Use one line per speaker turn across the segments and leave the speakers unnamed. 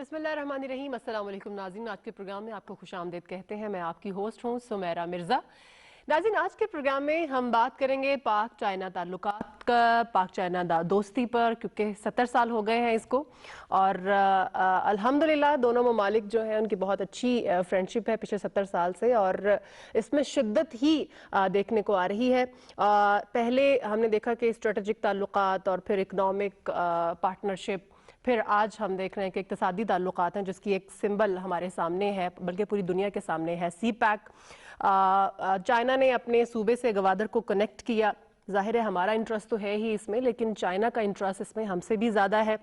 बिस्मिल्लाहिर्रहमानिर्रहीम। अस्सलाम वालेकुम नाज़रीन, आज के प्रोग्राम में आपको खुशामदीद कहते हैं। मैं आपकी होस्ट हूँ सुमेरा मिर्ज़ा। नाज़रीन, आज के प्रोग्राम में हम बात करेंगे पाक चाइना ताल्लुकात का, पाक चाइना दोस्ती पर, क्योंकि 70 साल हो गए हैं इसको। और अल्हम्दुलिल्लाह दोनों ममालिक जो हैं उनकी बहुत अच्छी फ्रेंडशिप है पिछले 70 साल से, और इसमें शिद्दत ही देखने को आ रही है। पहले हमने देखा कि स्ट्रेटेजिक ताल्लुकात और फिर इकनॉमिक पार्टनरशिप, फिर आज हम देख रहे हैं कि इक्तिसादी ताल्लुकात हैं, जिसकी एक सिंबल हमारे सामने है, बल्कि पूरी दुनिया के सामने है, सी पैक। चाइना ने अपने सूबे से गवादर को कनेक्ट किया। जाहिर है हमारा इंटरेस्ट तो है ही इसमें, लेकिन चाइना का इंटरेस्ट इसमें हमसे भी ज़्यादा है।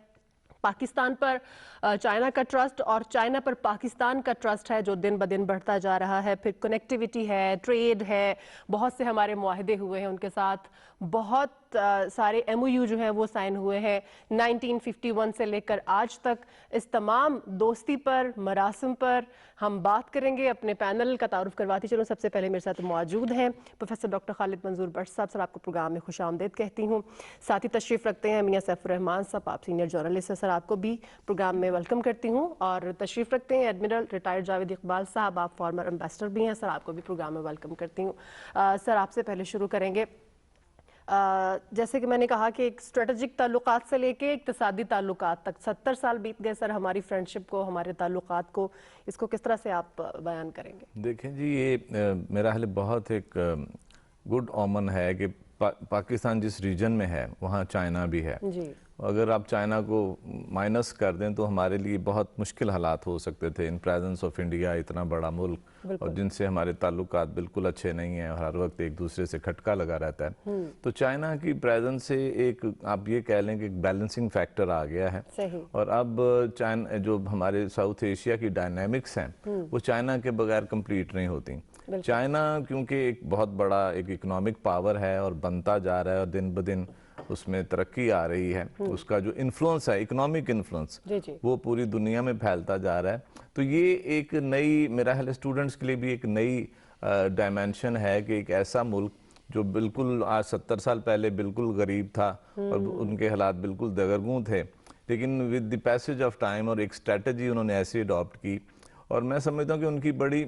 पाकिस्तान पर चाइना का ट्रस्ट और चाइना पर पाकिस्तान का ट्रस्ट है जो दिन ब दिन बढ़ता जा रहा है। फिर कनेक्टिविटी है, ट्रेड है, बहुत से हमारे मुआहदे हुए हैं उनके साथ, बहुत सारे MOU जो हैं वो साइन हुए हैं 1951 से लेकर आज तक। इस तमाम दोस्ती पर, मरासिम पर हम बात करेंगे। अपने पैनल का तारुफ करवाती चलूँ। सबसे पहले मेरे साथ मौजूद हैं प्रोफेसर डॉक्टर खालिद मंजूर भट्ट साहब। सर, आपको प्रोग्राम में खुशामदीद कहती हूँ। साथ ही तशरीफ़ रखते हैं मियां सैफुर रहमान साहब, आप सीनियर जर्नलिस्ट हैं। सर, आपको भी प्रोग्राम में वेलकम करती हूँ। और तशरीफ़ रखते हैं एडमिरल रिटायर्ड जावेद इकबाल साहब, आप फॉर्मर एम्बेसडर भी हैं। सर, आपको भी प्रोग्राम में वेलकम करती हूँ। सर, आपसे पहले शुरू करेंगे। जैसे कि मैंने कहा कि एक स्ट्रेटेजिक ताल्लुकात से लेके इक्तिसादी ताल्लुकात तक 70 साल बीत गए। सर, हमारी फ्रेंडशिप को, हमारे ताल्लुकात को, इसको किस तरह से आप बयान करेंगे?
देखें जी, ये मेरा ख्याल बहुत एक गुड ओमन है कि पाकिस्तान जिस रीजन में है वहाँ चाइना भी है
जी।
अगर आप चाइना को माइनस कर दें तो हमारे लिए बहुत मुश्किल हालात हो सकते थे इन प्रेजेंस ऑफ इंडिया, इतना बड़ा मुल्क और जिनसे हमारे ताल्लुकात बिल्कुल अच्छे नहीं हैं, हर वक्त एक दूसरे से खटका लगा रहता है। तो चाइना की प्रेजेंस से एक आप ये कह लें कि एक बैलेंसिंग फैक्टर आ गया है।
सही।
और अब चाइना जो हमारे साउथ एशिया की डायनामिक्स हैं वो चाइना के बगैर कंप्लीट नहीं होती। चाइना क्योंकि एक बहुत बड़ा एक इकोनॉमिक पावर है और बनता जा रहा है और दिन ब दिन उसमें तरक्की आ रही है, उसका जो इन्फ्लुएंस है, इकोनॉमिक इन्फ्लुएंस, वो पूरी दुनिया में फैलता जा रहा है। तो ये एक नई, मेरा ख्याल स्टूडेंट्स के लिए भी एक नई डायमेंशन है कि एक ऐसा मुल्क जो बिल्कुल आज 70 साल पहले बिल्कुल गरीब था और उनके हालात बिल्कुल दगरगूं थे, लेकिन with the passage of time और एक स्ट्रैटेजी उन्होंने ऐसी अडॉप्ट की और मैं समझता हूँ कि उनकी बड़ी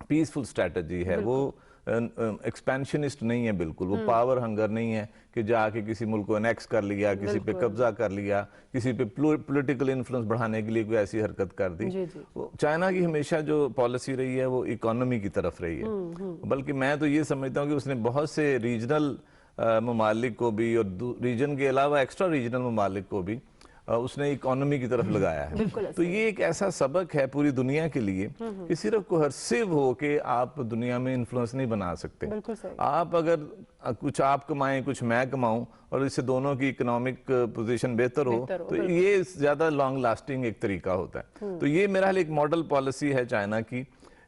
पीसफुल स्ट्रैटेजी है। वो एक्सपेंशनिस्ट नहीं है बिल्कुल, वो पावर हंगर नहीं है कि जाके किसी मुल्क को एनेक्स कर लिया, किसी पे कब्जा कर लिया, किसी पे पॉलिटिकल इन्फ्लुएंस बढ़ाने के लिए कोई ऐसी हरकत कर दी। चाइना की हमेशा जो पॉलिसी रही है वो इकोनॉमी की तरफ रही है। बल्कि मैं तो ये समझता हूँ कि उसने बहुत से रीजनल ममालिक को भी और रीजन के अलावा एक्स्ट्रा रीजनल ममालिक को भी उसने इकोनॉमी की तरफ लगाया है। तो ये एक ऐसा सबक है पूरी दुनिया के लिए कि सिर्फ कोहर्सिव हो के आप दुनिया में इन्फ्लुएंस नहीं बना सकते। आप अगर कुछ आप कमाएं, कुछ मैं कमाऊं और इससे दोनों की इकोनॉमिक पोजीशन बेहतर हो तो ये ज्यादा लॉन्ग लास्टिंग एक तरीका होता है। तो ये मेरा एक मॉडल पॉलिसी है चाइना की,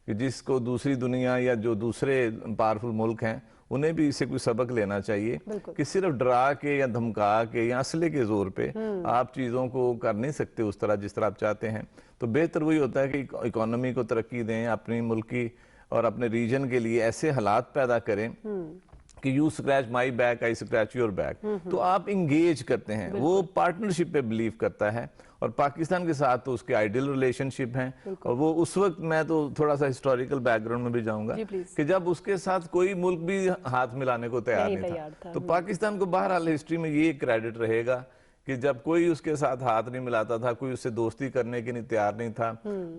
जिसको दूसरी दुनिया या जो दूसरे पावरफुल मुल्क हैं उन्हें भी इससे कोई सबक लेना चाहिए कि सिर्फ डरा के या धमका के या असले के जोर पे आप चीज़ों को कर नहीं सकते उस तरह जिस तरह आप चाहते हैं। तो बेहतर वही होता है कि इकोनॉमी को तरक्की दें, अपनी मुल्क की और अपने रीजन के लिए ऐसे हालात पैदा करें कि you scratch my back I scratch your back. तो आप इंगेज करते हैं, वो पार्टनरशिप पे बिलीव करता है और पाकिस्तान के साथ तो उसके आइडियल रिलेशनशिप हैं। और वो उस वक्त, मैं तो थोड़ा सा हिस्टोरिकल बैकग्राउंड में भी जाऊंगा कि जब उसके साथ कोई मुल्क भी हाथ मिलाने को तैयार नहीं था। तो पाकिस्तान को बहरहाल हिस्ट्री में ये क्रेडिट रहेगा कि जब कोई उसके साथ हाथ नहीं मिलाता था, कोई उससे दोस्ती करने के लिए तैयार नहीं था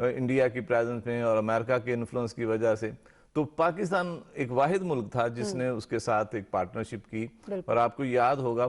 इंडिया की प्रेजेंस में और अमेरिका के इन्फ्लुएंस की वजह से, तो पाकिस्तान एक वाहिद मुल्क था जिसने उसके साथ एक पार्टनरशिप की। और आपको याद होगा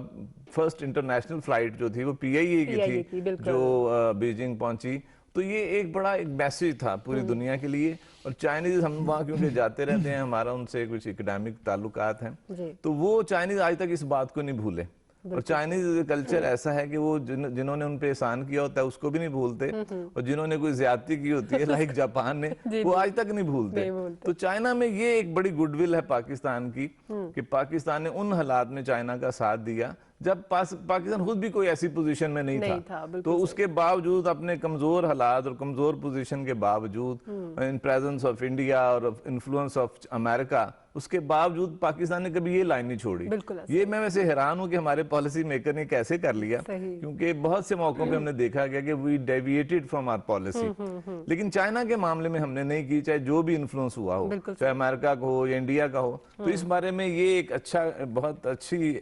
फर्स्ट इंटरनेशनल फ्लाइट जो थी वो PIA की थी जो बीजिंग पहुंची। तो ये एक बड़ा एक मैसेज था पूरी दुनिया के लिए। और चाइनीज, हम वहाँ क्योंकि जाते रहते हैं, हमारा उनसे कुछ एकेडमिक ताल्लुकात हैं, तो वो चाइनीज आज तक इस बात को नहीं भूले। और चाइनीज कल्चर ऐसा है कि वो जिन्होंने उन पे एहसान किया होता है उसको भी नहीं भूलते और जिन्होंने कोई ज्यादती की होती है लाइक जापान ने, वो आज तक नहीं भूलते। तो चाइना में ये एक बड़ी गुडविल है पाकिस्तान की कि पाकिस्तान ने उन हालात में चाइना का साथ दिया जब पाकिस्तान खुद भी कोई ऐसी पोजीशन में नहीं था, तो उसके बावजूद अपने कमजोर हालात और कमजोर पोजीशन के बावजूद, इन प्रेजेंस ऑफ इंडिया और इन्फ्लुएंस ऑफ अमेरिका, उसके बावजूद पाकिस्तान ने कभी ये लाइन नहीं छोड़ी। ये मैं वैसे हैरान हूं कि हमारे पॉलिसी मेकर ने कैसे कर लिया, क्योंकि बहुत से मौकों पे हमने देखा गया कि we deviated from our policy, लेकिन चाइना के मामले में हमने नहीं की, चाहे जो भी इन्फ्लुएंस हुआ हो, चाहे अमेरिका का हो या इंडिया का हो। तो इस बारे में ये एक अच्छा, बहुत अच्छी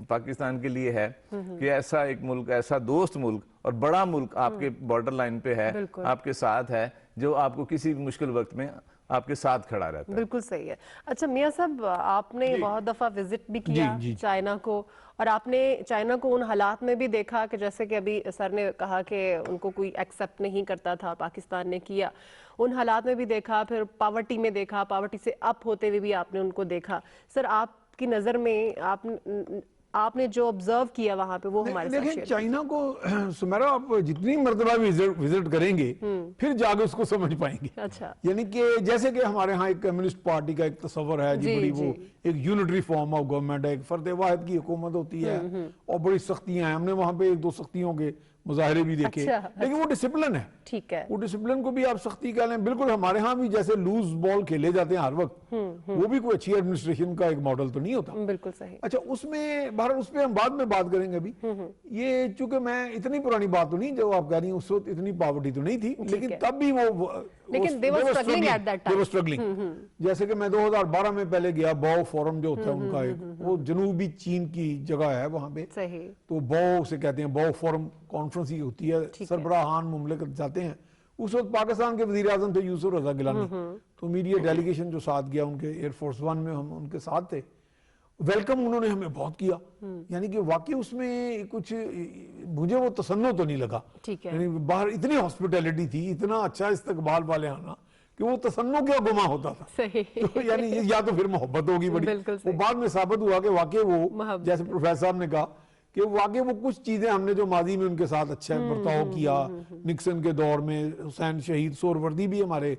पाकिस्तान के लिए है कि ऐसा एक मुल्क, ऐसा दोस्त मुल्क और बड़ा मुल्क आपके बॉर्डर लाइन पे है, आपके साथ है, जो आपको किसी भी मुश्किल वक्त में आपके साथ खड़ा रहता है।
बिल्कुल सही है। अच्छा मियां साहब, आपने बहुत दफा विजिट भी किया चाइना को, और आपने चाइना को उन हालात में भी देखा कि जैसे कि अभी सर ने कहा कि उनको कोई एक्सेप्ट नहीं करता था, पाकिस्तान ने किया, उन हालात में भी देखा, फिर पावर्टी में देखा, पावर्टी से अप होते हुए भी आपने उनको देखा। सर आपकी नजर में आपने जो ऑब्जर्व किया वहां पे, वो हमारे साथ
देखिए चाइना को सुमेरा आप जितनी मर्तबा विजिट करेंगे फिर जाके उसको समझ पाएंगे।
अच्छा,
यानी कि जैसे कि हमारे यहाँ एक कम्युनिस्ट पार्टी का एक तस्वर है जी, बड़ी वो एक यूनिटरी फॉर्म ऑफ गवर्नमेंट है, एक फर्द वाहिद की हुकूमत होती है और बड़ी सख्तियां हैं। हमने वहां पे एक दो सख्तियों के मुजाहरे भी देखे। लेकिन वो डिसिप्लिन है,
ठीक है,
वो डिसिप्लिन को भी आप सख्ती कह लें। बिल्कुल हमारे यहाँ भी जैसे लूज बॉल खेले जाते हैं हर वक्त, वो भी कोई अच्छी एडमिनिस्ट्रेशन का एक मॉडल तो नहीं होता।
बिल्कुल सही।
अच्छा, उसमें भारत, उस पर हम बाद में बात करेंगे। अभी ये चूंकि मैं इतनी पुरानी बात तो नहीं जो आप कह रही हैं, उस वक्त इतनी पॉवर्टी तो नहीं थी, लेकिन तब भी वो स्ट्रगलिंग। जैसे कि मैं 2012 में पहले गया, बाओ फोरम जो होता है उनका एक, वो जनूबी चीन की जगह है वहां पे, तो बाओ से कहते हैं, बाओ फोरम कॉन्फ्रेंस ही होती है, सरबराहान मुमलिकत जाते हैं। उस वक्त पाकिस्तान के वजीर आजम थे यूसुफ रजा गिलानी, तो मीडिया डेलीगेशन जो साथ गया उनके एयरफोर्स वन में, हम उनके साथ थे। वेलकम उन्होंने हमें बहुत किया, यानी कि वाकई उसमें कुछ मुझे वो तसन्नो तो नहीं लगा, यानी बाहर इतनी हॉस्पिटैलिटी थी, इतना अच्छा इस्तकबाल वाले आना कि वो तसन्नो क्या गुमा होता था। तो यानी या तो फिर मोहब्बत होगी बड़ी, वो बाद में साबित हुआ कि वाकई वो, जैसे प्रोफेसर साहब ने कहा कि वाकई वो कुछ चीजें हमने जो माजी में उनके साथ अच्छा बर्ताव किया, निक्सन के दौर में हुसैन शहीद सोहरवर्दी भी हमारे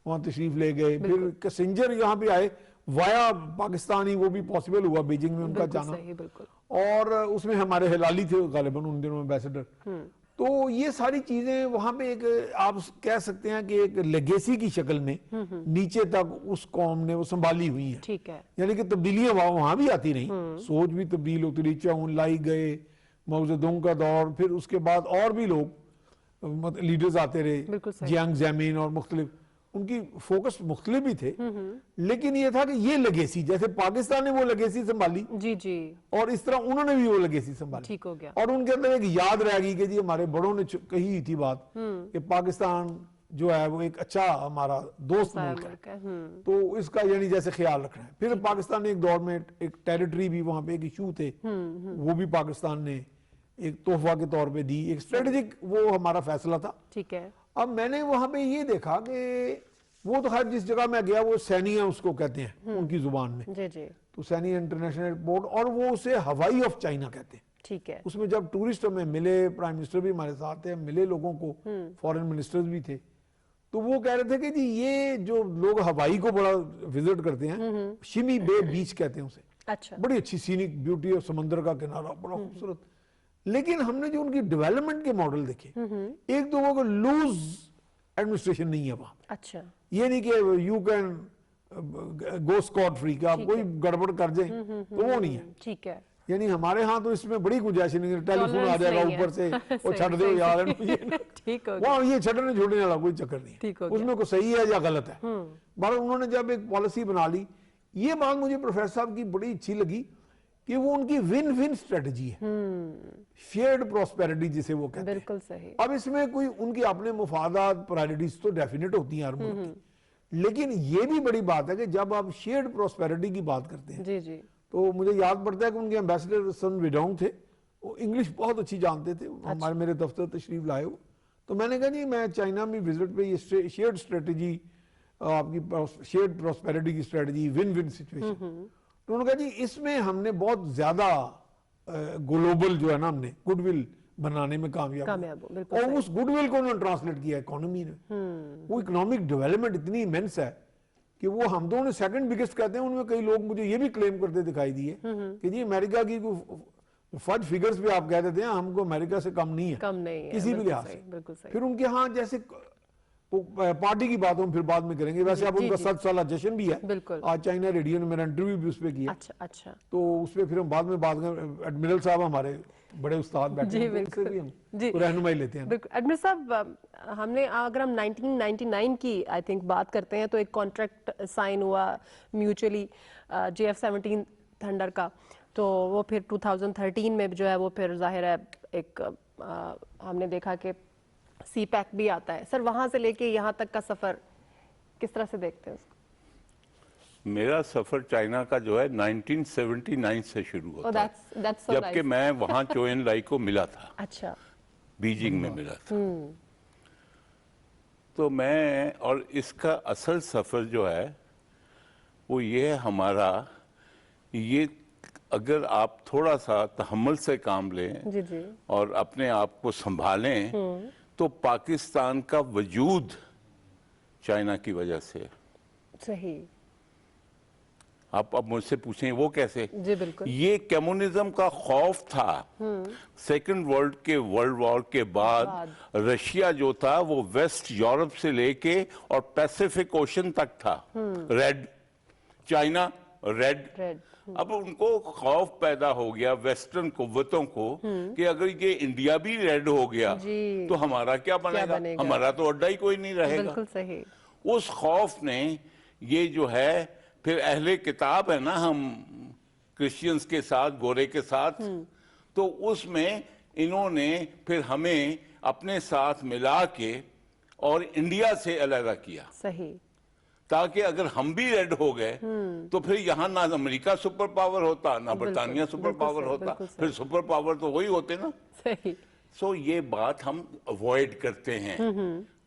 वहाँ तशरीफ ले गए, फिर कैसेंजर यहाँ पे आए वाया पाकिस्तानी, वो भी पॉसिबल हुआ बीजिंग में उनका जाना, और उसमें हमारे हिलाली थे गालिबन उन दिनों एम्बेसडर। तो ये सारी चीजें वहां पे एक आप कह सकते हैं कि एक लेगेसी की शक्ल में नीचे तक उस कौम ने वो संभाली हुई है।
ठीक है,
यानी कि तब्दीलियां वहां भी आती रही, सोच भी तब्दील होती रही, चाउन लाई गए, माओ जेडुंग का दौर, फिर उसके बाद और भी लोग लीडर्स आते रहे, जियांग जेमिन और मुख्तलिफ, उनकी फोकस मुख्तलिफ भी थे, लेकिन ये था कि ये लेगेसी, जैसे पाकिस्तान ने वो लेगेसी संभाली जी, और इस तरह उन्होंने भी वो लेगेसी संभाली, ठीक हो गया। और उनके अंदर एक याद रह गई कि जी हमारे बड़ों ने कही थी बात कि पाकिस्तान जो है वो एक अच्छा हमारा दोस्त मुल्क है, तो इसका यानी जैसे ख्याल रखना है। फिर पाकिस्तान ने एक दौर में एक टेरिटरी भी वहां पे एक इशू थे, वो भी पाकिस्तान ने एक तोहफा के तौर पे दी, एक स्ट्रेटेजिक वो हमारा फैसला था। ठीक है, अब मैंने वहां पे ये देखा कि वो तो खैर जिस जगह मैं गया वो सैनिया उसको कहते हैं उनकी जुबान में, तो सैनिया इंटरनेशनल एयरपोर्ट, और वो उसे हवाई ऑफ चाइना कहते हैं। ठीक है, उसमें जब टूरिस्ट हमें मिले, प्राइम मिनिस्टर भी हमारे साथ थे, मिले लोगों को, फॉरेन मिनिस्टर्स भी थे, तो वो कह रहे थे कि जी ये जो लोग हवाई को बड़ा विजिट करते हैं, शिमी बे बीच कहते हैं उसे, अच्छा, बड़ी अच्छी सीनिक ब्यूटी और समंदर का किनारा बड़ा खूबसूरत, लेकिन हमने जो उनकी डेवलपमेंट के मॉडल देखे, एक तो वो लूज एडमिनिस्ट्रेशन नहीं है वहां। अच्छा, ये नहीं कि you can go Scott free, कि आप कोई गड़बड़ कर जाए तो वो नहीं है। ठीक है, यानी हमारे यहाँ तो इसमें बड़ी गुंजाइश नहीं, टेलीफोन आ जाएगा ऊपर से वो छड़ दो यार, वहाँ ये छड़ने छोड़ने वाला कोई चक्कर नहीं, उसमें कोई सही है या गलत है। बहरहाल उन्होंने जब एक पॉलिसी बना ली, ये बात मुझे प्रोफेसर साहब की बड़ी अच्छी लगी कि वो उनकी विन विन स्ट्रेटजी है, शेयर्ड प्रोस्पेरिटी जिसे वो कहते हैं। बिल्कुल सही। अब इसमें कोई उनकी अपने मुफादात प्रायोरिटीज तो डेफिनेट होती हैं हर मुल्क की, लेकिन ये भी बड़ी बात है कि जब आप शेयर्ड प्रोस्पेरिटी की बात करते हैं, जी जी, तो मुझे याद पड़ता है कि उनके एम्बेसडर सन विडोंग थे, वो इंग्लिश बहुत अच्छी जानते थे, हमारे मेरे दफ्तर तशरीफ लाए हो, तो मैंने कहा जी मैं चाइना में विजिट पे ये शेयर्ड स्ट्रेटजी, आपकी शेयर्ड प्रोस्पेरिटी की स्ट्रेटजी, विन विन सिचुएशन, तो उन्होंने कहा जी इसमें हमने बहुत ज्यादा ग्लोबल जो है ना हमने गुडविल बनाने में कामयाब और उस गुडविल को उन्होंने ट्रांसलेट किया इकोनॉमी में। वो इकोनॉमिक डेवलपमेंट इतनी इमेंस है कि वो हम दोनों सेकंड बिगेस्ट कहते हैं, उनमें कई लोग मुझे ये भी क्लेम करते दिखाई दिए कि जी अमेरिका की फर्ज फिगर्स भी आप कह देते हैं हमको अमेरिका से कम नहीं है,
कम नहीं है,
किसी भी
बिल्कुल
लिहाज
सही,
से।
बिल्कुल सही।
फिर उनके यहाँ जैसे पार्टी की बात हम फिर बाद में करेंगे, वैसे अब उनका 7 साल जश्न भी है।
बिल्कुल।
आज चाइना रेडियो ने मेरा इंटरव्यू भी उस पर किया,
अच्छा अच्छा,
तो उस पर फिर हम बाद में बात करें। एडमिरल साहब हमारे बड़े उस्ताद बैठे
जी
हैं, तो
बिल्कुल
उनसे भी हम
जी
रहनुमाई लेते हैं।
बिल्कुल। एडमिरल साहब, हमने अगर हम 1999 की आई थिंक बात करते हैं तो एक कॉन्ट्रैक्ट साइन हुआ म्यूचुअली JF-17 थंडर का, तो वो फिर 2013 में जो है वो फिर जाहिर है एक हमने देखा कि CPEC भी आता है। सर वहाँ से लेके यहाँ तक का सफ़र किस तरह से देखते हैं उसको?
मेरा सफर चाइना का जो है 1979 से शुरू होता है,
that's so
जबकि
nice.
मैं वहाँ चो एन लाई को मिला था,
अच्छा,
बीजिंग में मिला था। तो मैं, और इसका असल सफर जो है वो ये है हमारा, ये अगर आप थोड़ा सा तहम्मुल से काम लें
जी जी,
और अपने आप को संभालें तो पाकिस्तान का वजूद चाइना की वजह से।
सही,
आप अब मुझसे पूछें वो कैसे?
जी बिल्कुल।
ये कम्युनिज्म का खौफ था। सेकंड वर्ल्ड वॉर के बाद रशिया जो था वो वेस्ट यूरोप से लेके और पैसिफिक ओशन तक था रेड, चाइना रेड। अब उनको खौफ पैदा हो गया वेस्टर्न कुव्वतों को कि अगर ये इंडिया भी रेड हो गया तो हमारा क्या बनेगा? हमारा तो अड्डा ही कोई नहीं रहेगा।
बिल्कुल सही।
उस खौफ ने ये जो है, फिर अहले किताब है ना हम क्रिश्चियंस के साथ, गोरे के साथ, तो उसमें इन्होंने फिर हमें अपने साथ मिला के और इंडिया से अलग किया।
सही,
ताकि अगर हम भी रेड हो गए तो फिर यहाँ ना अमेरिका सुपर पावर होता, ना बरतानिया सुपर पावर होता, फिर सुपर पावर तो वही होते ना।
सही।
सो ये बात हम अवॉइड करते हैं।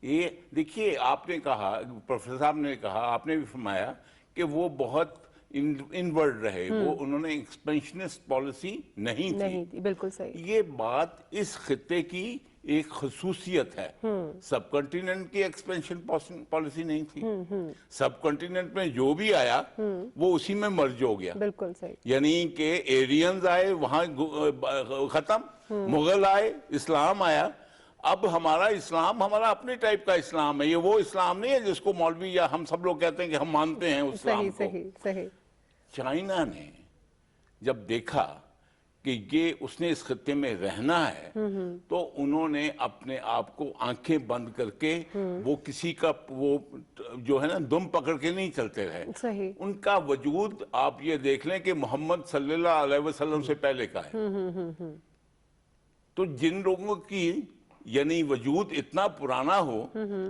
ये देखिए, आपने कहा, प्रोफेसर साहब ने कहा, आपने भी फरमाया कि वो बहुत इनवर्ड रहे, वो उन्होंने एक्सपेंशनिस्ट पॉलिसी नहीं थी।
बिल्कुल सही।
ये बात इस खित्ते की एक खसूसियत है। सब कॉन्टिनेंट की एक्सपेंशन पॉलिसी नहीं थी। सब कॉन्टिनेंट में जो भी आया वो उसी में मर्ज हो गया।
बिल्कुल सही।
यानी कि एरियंस आए वहां खत्म, मुगल आए, इस्लाम आया। अब हमारा इस्लाम हमारा अपने टाइप का इस्लाम है, ये वो इस्लाम नहीं है जिसको मौलवी या हम सब लोग कहते हैं कि हम मानते हैं उस इस्लाम को।
सही सही।
चाइना ने जब देखा कि ये उसने इस खत्ते में रहना है तो उन्होंने अपने आप को आंखें बंद करके, वो किसी का वो जो है ना दुम पकड़ के नहीं चलते रहे।
सही।
उनका वजूद आप ये देख लें कि मोहम्मद सल्लल्लाहु अलैहि वसल्लम से पहले का है। तो जिन लोगों की यानी वजूद इतना पुराना हो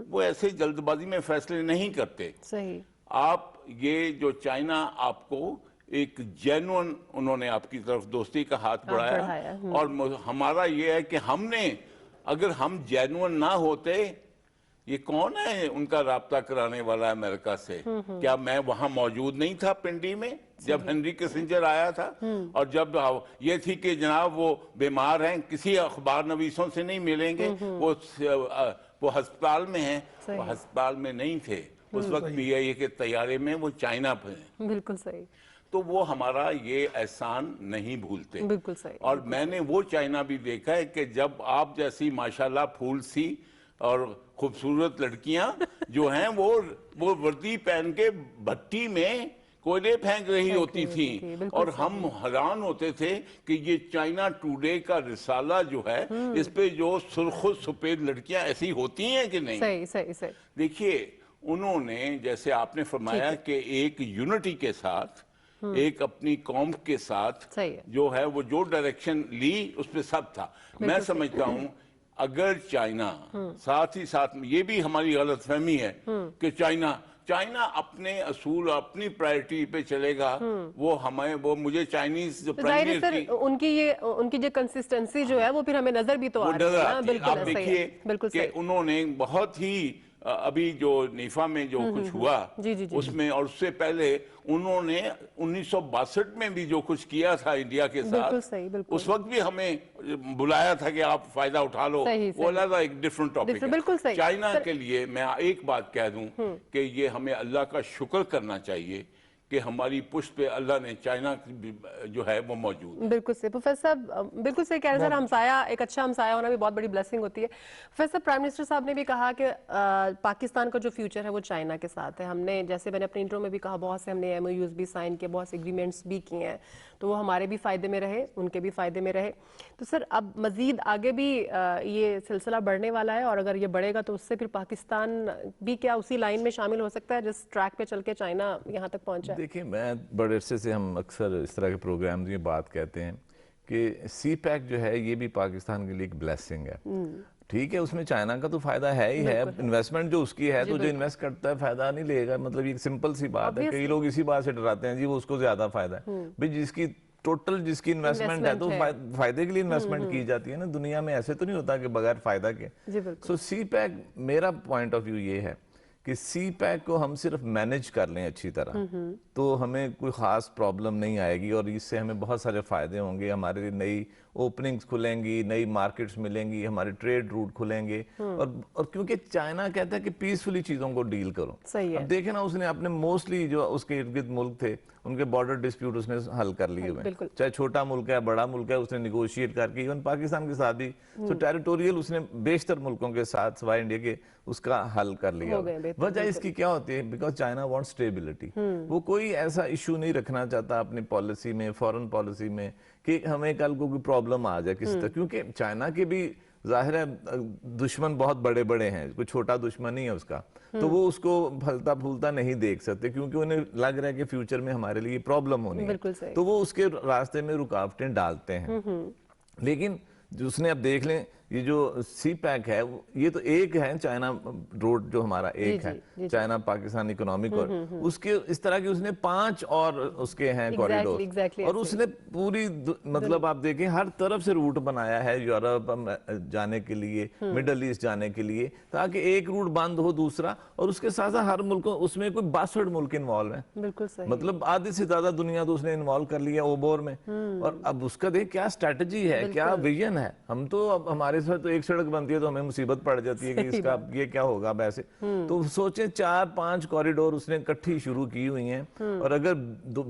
वो ऐसे जल्दबाजी में फैसले नहीं करते।
सही।
आप ये जो चाइना आपको एक जेन्युइन, उन्होंने आपकी तरफ दोस्ती का हाथ बढ़ाया और हमारा ये है कि हमने, अगर हम जेन्युइन ना होते, ये कौन है उनका राब्ता कराने वाला अमेरिका से? क्या मैं वहां मौजूद नहीं था पिंडी में जब हेनरी किसिंजर आया था? और जब ये थी कि जनाब वो बीमार हैं, किसी अखबार नवीसों से नहीं मिलेंगे, वो अस्पताल में हैं, वो अस्पताल में नहीं थे उस वक्त BIA के तैयारे में, वो चाइना पे।
बिल्कुल सही।
तो वो हमारा ये एहसान नहीं भूलते।
बिल्कुल सही।
और मैंने वो चाइना भी देखा है कि जब आप जैसी माशाल्लाह फूल सी और खूबसूरत लड़कियां जो हैं वो वर्दी पहन के भट्टी में कोयले फेंक रही होती थी और हम हैरान होते थे कि ये चाइना टुडे का रिसाला जो है इस पे जो सुर्ख सफेद लड़कियां ऐसी होती हैं कि नहीं।
सही सही सही।
देखिए, उन्होंने जैसे आपने फरमाया कि एक यूनिटी के साथ, एक अपनी कौम के साथ जो है वो जो डायरेक्शन ली उस पे सब था। मैं समझता हूं अगर चाइना साथ ही साथ में, ये भी हमारी गलतफहमी है कि चाइना अपने असूल, अपनी प्रायोरिटी पे चलेगा, वो हमें, वो मुझे चाइनीज जो
सर उनकी जो कंसिस्टेंसी जो है वो फिर हमें नजर भी तो आ रही है। बिल्कुल
आप देखिए कि उन्होंने बहुत ही अभी जो नीफा में जो कुछ हुआ उसमें, और उससे पहले उन्होंने 1962 में भी जो कुछ किया था इंडिया के साथ, उस वक्त भी हमें बुलाया था कि आप फायदा उठा लो, वो अलग एक डिफरेंट टॉपिक है। चाइना के लिए मैं एक बात कह दूं कि ये हमें अल्लाह का शुक्र करना चाहिए कि हमारी पुष्ट पे अल्लाह ने चाइना जो है वो मौजूद।
बिल्कुल सही प्रोफेसर साहब, बिल्कुल सही कह रहे हैं सर। हमसाया, एक अच्छा हमसाया होना भी बहुत बड़ी ब्लेसिंग होती है। प्रोफेसर, प्राइम मिनिस्टर साहब ने भी कहा कि पाकिस्तान का जो फ्यूचर है वो चाइना के साथ है। हमने, जैसे मैंने अपने इंट्रो में भी कहा, बहुत से हमने MOUs भी साइन किए, बहुत से एग्रीमेंट्स भी किए हैं, तो वो हमारे भी फायदे में रहे, उनके भी फायदे में रहे। तो सर अब मजीद आगे भी ये सिलसिला बढ़ने वाला है, और अगर ये बढ़ेगा तो उससे फिर पाकिस्तान भी क्या उसी लाइन में शामिल हो सकता है जिस ट्रैक पे चल के चाइना यहाँ तक पहुंचा है?
देखिए, मैं बड़े अरसे से हम अक्सर इस तरह के प्रोग्राम में बात कहते हैं कि CPEC जो है ये भी पाकिस्तान के लिए एक ब्लेसिंग है। ठीक है, उसमें चाइना का तो फायदा है ही है, इन्वेस्टमेंट जो उसकी है, तो जो इन्वेस्ट करता है फायदा नहीं लेगा, मतलब ये सिंपल सी बात है। कई लोग इसी बात से डराते हैं जी वो उसको ज्यादा फायदा है। भाई जिसकी टोटल जिसकी इन्वेस्टमेंट है तो फायदे के लिए इन्वेस्टमेंट की जाती है ना, दुनिया में ऐसे तो नहीं होता कि बगैर फायदा के। सो CPEC, मेरा पॉइंट ऑफ व्यू ये है कि CPEC को हम सिर्फ मैनेज कर लें अच्छी तरह तो हमें कोई खास प्रॉब्लम नहीं आएगी, और इससे हमें बहुत सारे फायदे होंगे। हमारे लिए नई ओपनिंग्स खुलेंगी, नई मार्केट्स मिलेंगी, हमारे ट्रेड रूट खुलेंगे, और क्योंकि चाइना कहता है कि पीसफुली चीजों को डील करो।
सही है।
अब देखे ना, उसने अपने मोस्टली जो उसके इर्द गिर्द मुल्क थे उनके बॉर्डर डिस्प्यूट उसने हल कर लिए हुए, चाहे छोटा मुल्क है बड़ा मुल्क है, उसने निगोशिएट करके इवन पाकिस्तान के साथ भी तो टेरिटोरियल उसने बेशतर मुल्कों के साथ सिवाय इंडिया के उसका हल कर लिया। वजह इसकी क्या होती है? Because China want stability. वो कोई ऐसा इशू नहीं रखना चाहता अपनी पॉलिसी में, फॉरेन पॉलिसी में, कि हमें कल को कोई प्रॉब्लम आ जाए किसी तरह, क्योंकि चाइना के भी जाहिर है दुश्मन बहुत बड़े बड़े हैं, कोई छोटा दुश्मन नहीं है उसका, तो वो उसको फलता फूलता नहीं देख सकते, क्योंकि उन्हें लग रहा है कि फ्यूचर में हमारे लिए प्रॉब्लम होनी है, तो वो उसके रास्ते में रुकावटें डालते हैं। लेकिन उसने, अब देख लें, ये जो CPEC है ये तो एक है, चाइना रोड जो हमारा एक है, चाइना पाकिस्तान इकोनॉमिक, और उसके इस तरह के उसने 5 और उसके हैं कॉरिडोर, और उसने पूरी मतलब आप देखें हर तरफ से रूट बनाया है, यूरोप जाने के लिए, मिडल ईस्ट जाने के लिए, ताकि एक रूट बंद हो दूसरा, और उसके साथ साथ हर मुल्क, उसमें कोई 62 मुल्क इन्वॉल्व है,
बिल्कुल सही,
मतलब आधे से ज्यादा दुनिया तो उसने इन्वॉल्व कर लिया ओबोर में। और अब उसका देख क्या स्ट्रेटजी है, क्या विजन है। हम तो अब हमारे साथ तो एक सड़क बनती है तो हमें मुसीबत पड़ जाती है कि इसका ये क्या होगा वैसे, तो सोचे 4-5 कॉरिडोर उसने इकट्ठी शुरू की हुई हैं, और अगर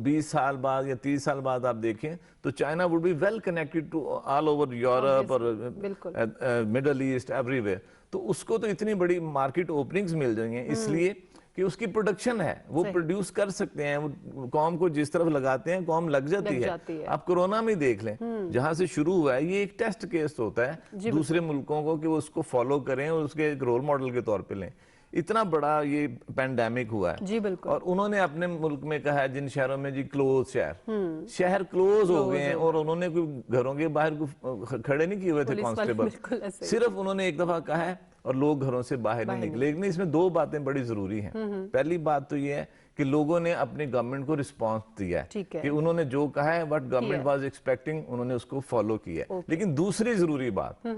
20 साल बाद या 30 साल बाद आप देखें तो China would be well connected to all over Europe और मिडल ईस्ट, एवरीवेयर। तो उसको तो इतनी बड़ी मार्केट ओपनिंग्स मिल जाएंगी, इसलिए कि उसकी प्रोडक्शन है, वो प्रोड्यूस कर सकते हैं, वो कौम को जिस तरफ लगाते हैं कौम लग जाती है। आप कोरोना में देख लें, जहां से शुरू हुआ है, ये एक टेस्ट केस होता है दूसरे मुल्कों को कि वो उसको फॉलो करें और उसके एक रोल मॉडल के तौर पे लें। इतना बड़ा ये पैंडेमिक हुआ है
जी, बिल्कुल।
और उन्होंने अपने मुल्क में कहा है जिन शहरों में जी क्लोज शहर क्लोज हो गए हैं, और उन्होंने कोई घरों के बाहर खड़े नहीं किए हुए थे कांस्टेबल, सिर्फ उन्होंने एक दफा कहा है और लोग घरों से बाहर नहीं निकले। लेकिन इसमें 2 बातें बड़ी जरूरी हैं। पहली बात तो ये है कि लोगों ने अपनी गवर्नमेंट को रिस्पांस दिया है कि उन्होंने जो कहा है व्हाट गवर्नमेंट वाज एक्सपेक्टिंग, उन्होंने उसको फॉलो किया है। लेकिन दूसरी जरूरी बात,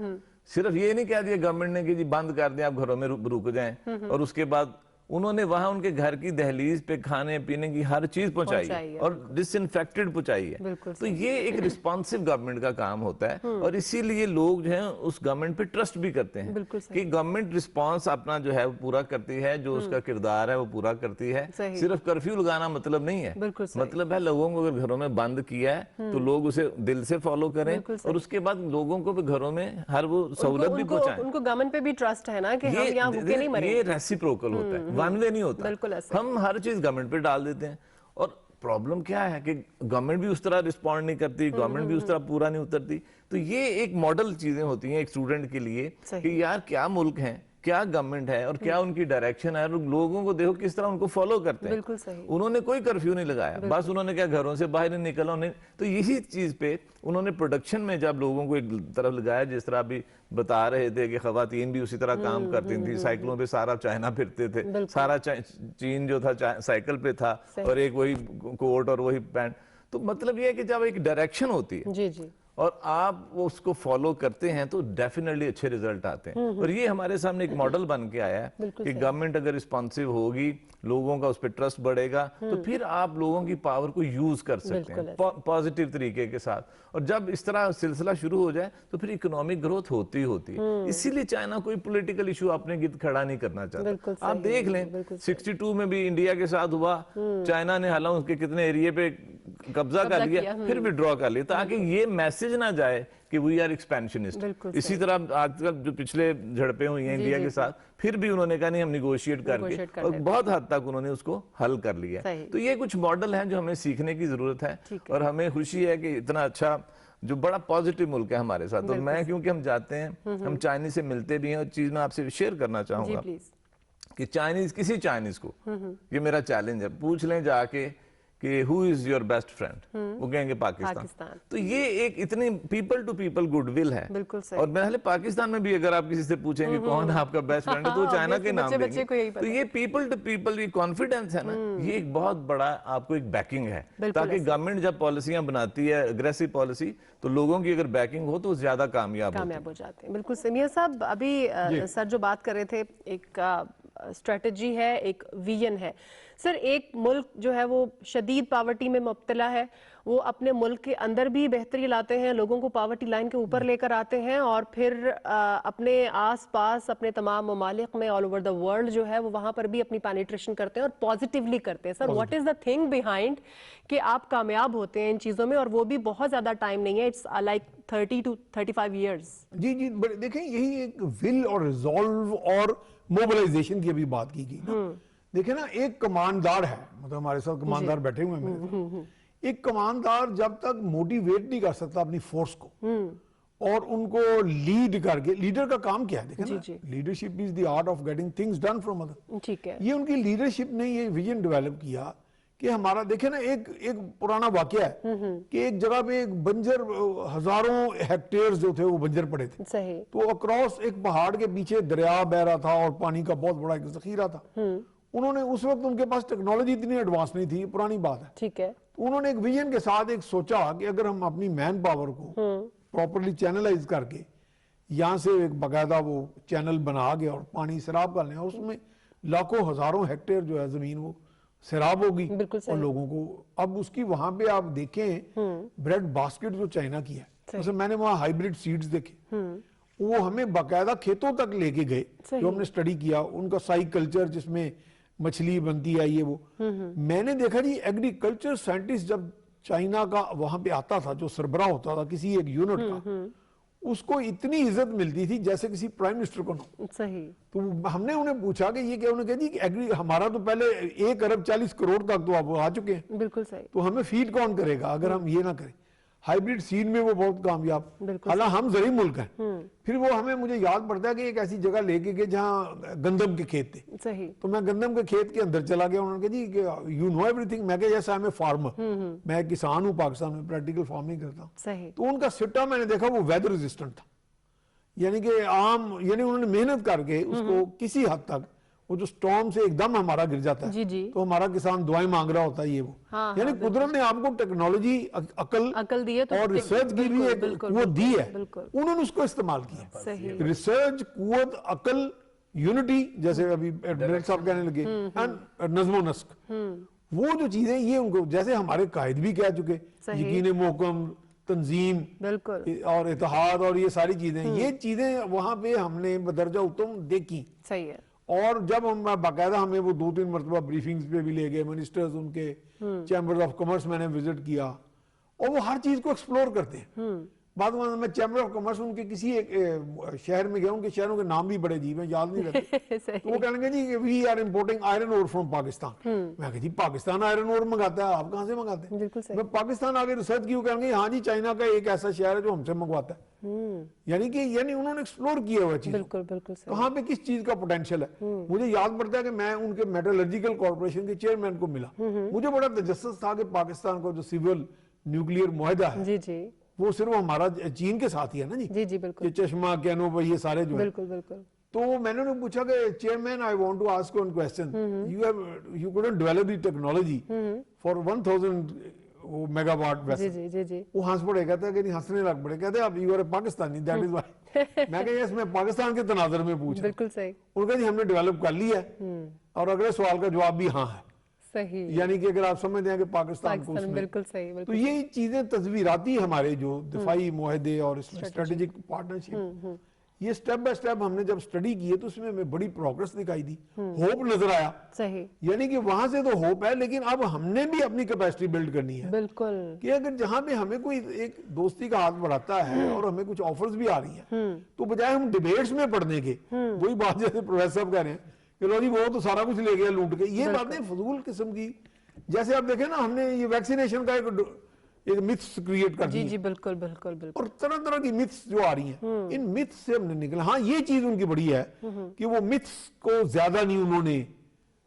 सिर्फ ये नहीं कह दिया गवर्नमेंट ने कि जी बंद कर दें, आप घरों में रुक जाएं, और उसके बाद उन्होंने वहां उनके घर की दहलीज पे खाने पीने की हर चीज पहुंचाई है और डिसइंफेक्टेड पहुंचाई है। तो ये एक रिस्पॉन्सिव गवर्नमेंट का काम होता है, और इसीलिए लोग जो हैं उस गवर्नमेंट पे ट्रस्ट भी करते हैं कि गवर्नमेंट रिस्पॉन्स अपना जो है वो पूरा करती है, जो उसका किरदार है वो पूरा करती है। सिर्फ कर्फ्यू लगाना मतलब नहीं है, मतलब है लोगों को अगर घरों में बंद किया है तो लोग उसे दिल से फॉलो करें, और उसके बाद लोगों को भी घरों में हर वो सहूलत भी पहुंचाएं।
उनको गवर्नमेंट पे भी ट्रस्ट है ना कि हम यहाँ भूखे नहीं मरेंगे।
ये रेसिप्रोकल होता है, वन वे नहीं होता। हम हर चीज गवर्नमेंट पे डाल देते हैं, और प्रॉब्लम क्या है कि गवर्नमेंट भी उस तरह रिस्पॉन्ड नहीं करती, गवर्नमेंट भी उस तरह पूरा नहीं उतरती। तो ये एक मॉडल चीजें होती हैं एक स्टूडेंट के लिए कि यार क्या मुल्क है, क्या गवर्नमेंट है, और क्या उनकी डायरेक्शन है, और लोगों को देखो किस तरह उनको फॉलो करते हैं।
बिल्कुल सही।
उन्होंने कोई कर्फ्यू नहीं लगाया, बस उन्होंने क्या घरों से बाहर नहीं निकला उन्हें। तो यही चीज पे उन्होंने प्रोडक्शन में जब लोगों को एक तरफ लगाया, जिस तरह अभी बता रहे थे कि खवातीन भी उसी तरह काम करती थी, साइकिलों पे सारा चाइना फिरते थे, सारा चीन जो था साइकिल पे था, और एक वही कोट और वही पैंट। तो मतलब ये है कि जब एक डायरेक्शन होती है
जी जी,
और आप वो उसको फॉलो करते हैं तो डेफिनेटली अच्छे रिजल्ट आते हैं। और ये हमारे सामने एक मॉडल बन के आया है कि गवर्नमेंट अगर रिस्पॉन्सिव होगी, लोगों का उस पर ट्रस्ट बढ़ेगा, तो फिर आप लोगों की पावर को यूज कर सकते हैं पॉजिटिव तरीके के साथ। और जब इस तरह सिलसिला शुरू हो जाए तो फिर इकोनॉमिक ग्रोथ होती होती है। इसीलिए चाइना कोई पॉलिटिकल इशू अपने गिर्द खड़ा नहीं करना चाहता। आप देख लें 62 में भी इंडिया के साथ हुआ, चाइना ने हालांकि उसके कितने एरिया पे कब्जा कर लिया, फिर विड्रॉ कर लिया, ताकि ये मैसेज ना जाए कि वी आर एक्सपेंशनिस्ट। इसी तरह आजकल जो पिछले झड़पें हुई हैं इंडिया के साथ, फिर भी उन्होंने कहा नहीं हम निगोशिएट करके, और बहुत हद तक उन्होंने उसको हल कर लिया। तो ये कुछ मॉडल हैं जो हमें सीखने की जरूरत है, और हमें खुशी है कि इतना अच्छा जो बड़ा पॉजिटिव मुल्क है हमारे साथ। तो मैं, क्योंकि हम जाते हैं, हम चाइनीज से मिलते भी हैं, और चीज मैं आपसे शेयर करना चाहूंगा कि चाइनीज, किसी चाइनीज को, ये मेरा चैलेंज है, पूछ लें जाके कि who is your best friend, वो कहेंगे पाकिस्तान। तो ये एक इतनी पीपल टू पीपल गुडविल है। और मेरे पाकिस्तान में भी अगर आप किसी से पूछेंगे कौन है आपका बेस्ट फ्रेंड, तो चाइना के नाम देंगे। तो ये पीपल टू पीपल ये कॉन्फिडेंस है ना, ये एक बहुत बड़ा आपको एक बैकिंग है, ताकि गवर्नमेंट जब पॉलिसियां बनाती है, अग्रेसिव पॉलिसी, तो लोगों की अगर बैकिंग हो तो ज्यादा कामयाब हो जाते हैं।
बिल्कुल समीर साहब, अभी सर जो बात कर रहे थे, एक स्ट्रेटजी है, एक विजन है। सर, एक मुल्क जो है वो शदीद पावर्टी में मुब्तला है, वो अपने मुल्क के अंदर भी बेहतरी लाते हैं, लोगों को पावर्टी लाइन के ऊपर लेकर आते हैं, और फिर अपने आसपास अपने तमाम ममालिक में ऑल ओवर द वर्ल्ड जो है वो वहां पर भी अपनी पेनिट्रेशन करते हैं और पॉजिटिवली करते हैं। Sir, what is the thing behind कि आप कामयाब होते हैं इन चीजों में, और वो भी बहुत ज्यादा टाइम नहीं है, इट्स लाइक 30 to 35 years।
जी जी, देखें यही एक विल और रिजॉल्व और मोबिलाइजेशन की अभी बात की गई ना। देखें ना, एक कमांडदार है, मतलब हमारे साथ कमांडदार बैठे हुए हैं मेरे साथ। एक कमांडदार जब तक मोटिवेट नहीं कर सकता अपनी फोर्स को और उनको लीड करके, लीडर का काम क्या है, देखें ना, leadership is the art of getting things done from other. ठीक है, ये उनकी लीडरशिप ने ये विजन डेवलप किया कि हमारा, देखे ना, एक पुराना वाकया है कि एक जगह पे एक बंजर, हजारों हेक्टेयर जो थे वो बंजर पड़े थे। सही। तो अक्रॉस एक पहाड़ के पीछे दरिया बह रहा था और पानी का बहुत बड़ा एक जखीरा था। उन्होंने, उस वक्त उनके पास टेक्नोलॉजी इतनी एडवांस नहीं थी, पुरानी बात है। ठीक है। तो उन्होंने एक विजन के साथ एक सोचा कि अगर हम अपनी मैन पावर को प्रॉपरली चैनलाइज करके यहाँ से एक बाकायदा वो चैनल बना के और पानी सैराब कर लें, उसमें लाखों हजारों हेक्टेयर जो है जमीन वो सैराब होगी और लोगों को, अब उसकी वहां पे आप देखें ब्रेड बास्केट जो चाइना की है, जैसे मैंने वहां हाइब्रिड सीड्स देखे, वो हमें बाकायदा खेतों तक लेके गए, जो हमने स्टडी किया, उनका साई कल्चर जिसमें मछली बनती है, ये वो मैंने देखा जी। एग्रीकल्चर साइंटिस्ट जब चाइना का वहां पे आता था, जो सरबराह होता था किसी एक यूनिट का, उसको इतनी इज्जत मिलती थी जैसे किसी प्राइम मिनिस्टर को ना। सही। तो हमने उन्हें पूछा कि ये क्या, उन्होंने कहा जी एग्री, हमारा तो पहले 1 अरब 40 करोड़ तक तो आप आ चुके हैं। बिल्कुल सही। तो हमें फीड कौन करेगा अगर हम ये ना करें। हाइब्रिड सीड में वो बहुत कामयाब, हालांकि हम जरिए मुल्क हैं। फिर वो हमें, मुझे याद पड़ता है कि एक ऐसी जगह लेके गए जहाँ गंदम के खेत थे। सही। तो मैं गंदम के खेत के अंदर चला गया, उन्होंने कहा जी यू नो एवरीथिंग। मैं कहा जैसा मैं फार्मर, मैं किसान हूँ, पाकिस्तान में प्रैक्टिकल फार्मिंग करता हूँ। सही। तो उनका सिट्टा मैंने देखा वो वेदर रेजिस्टेंट था, यानी कि यानी उन्होंने मेहनत करके उसको किसी हद तक, वो जो स्टॉर्म से एकदम हमारा गिर जाता है तो हमारा किसान दुआएं मांग रहा होता है, ये वो। यानी कुदरत ने आपको टेक्नोलॉजी, अकल दी है, तो और रिसर्च की भी एक वो दी है, उन्होंने उसको इस्तेमाल किया। रिसर्च, कुव्वत, अकल, यूनिटी, जैसे अभी डायरेक्टर साहब कहने लगे, एंड नज़्म व नस्क, वो जो चीजें, ये उनको, जैसे हमारे कायद भी कह चुके, यकीन मोहकम, तंजीम और इत्तेहाद और ये सारी चीजें, ये चीजें वहां पे हमने बदरजा उत्तम देखी। सही है। और जब हम बाकायदा, हमें वो 2-3 मरतबा ब्रीफिंग्स पे भी ले गए, मिनिस्टर्स, उनके चैम्बर्स ऑफ कॉमर्स मैंने विजिट किया, और वो हर चीज को एक्सप्लोर करते हैं। बाद में मैं चैम्बर ऑफ कॉमर्स उनके किसी एक शहर में गया, उनके शहरों के नाम भी बड़े अजीब हैं, याद नहीं रहते। तो वो कहेंगे जी we are importing iron ore from Pakistan. मैं कहा जी पाकिस्तान आयरन ओर मंगाता है, आप कहाँ से मंगाते हैं? मैं पाकिस्तान आगे रिसर्च की, कहेंगे हाँ जी चाइना का एक ऐसा शहर है जो हमसे मंगवाता है। यानी उन्होंने एक्सप्लोर किया हुआ चीज, कहाँ पे किस चीज का पोटेंशियल है। मुझे याद पड़ता है कि मैं उनके मेटलर्जिकल कॉर्पोरेशन के चेयरमैन को मिला, मुझे बड़ा तजस्सुस था कि पाकिस्तान को जो सिविल न्यूक्लियर मुआहदा है वो सिर्फ हमारा चीन के साथ ही है ना जी। जी बिल्कुल। ये चश्मा, कैनो, ये सारे जो बिल्कुल बिल्कुल। तो मैंने उन्हें पूछा कि chairman I want to ask one question, you couldn't develop the technology for 1000 वो मेगावाट वैसे
जी जी जी
वो हंस पड़े, कहते हैं कि नहीं, हंसने लग पड़े, कहते हैं आप you are Pakistani that is why. मैं कहा यस, मैं पाकिस्तान के तनाजर में पूछ रहा हूं।
बिल्कुल सही।
उनका जी हमने डेवलप कर लिया है, और अगले सवाल का जवाब भी हाँ है।
सही,
यानी कि अगर आप समझते हैं कि पाकिस्तान को उसमें,
बिल्कुल सही,
तो
बिल्कुल
ये चीजें तस्वीराती हमारे जो दिफाई मुआहदे और स्ट्रेटेजिक पार्टनरशिप, ये स्टेप बाय स्टेप हमने जब स्टडी किए तो उसमें हमें बड़ी प्रोग्रेस दिखाई दी, होप नजर आया।
सही,
यानी कि वहां से तो होप है, लेकिन अब हमने भी अपनी कैपेसिटी बिल्ड करनी है
बिल्कुल।
कि अगर जहां पे हमें कोई एक दोस्ती का हाथ बढ़ाता है और हमें कुछ ऑफर्स भी आ रही हैं, तो बजाय हम डिबेट्स में पढ़ने के, वही बात जैसे प्रोफेसर साहब कह रहे हैं कि लो जी वो तो सारा कुछ ले गया लूट के, ये बातें फजूल किस्म की। जैसे आप देखें ना, हमने ये वैक्सीनेशन का एक मिथ्स क्रिएट कर
जी
दी
जी बिल्कुल बिल्कुल बिल्कुल।
और तरह तरह की मिथ्स जो आ रही हैं, इन मिथ्स से हमने निकला। हाँ, ये चीज उनकी बड़ी है कि वो मिथ्स को ज्यादा नहीं उन्होंने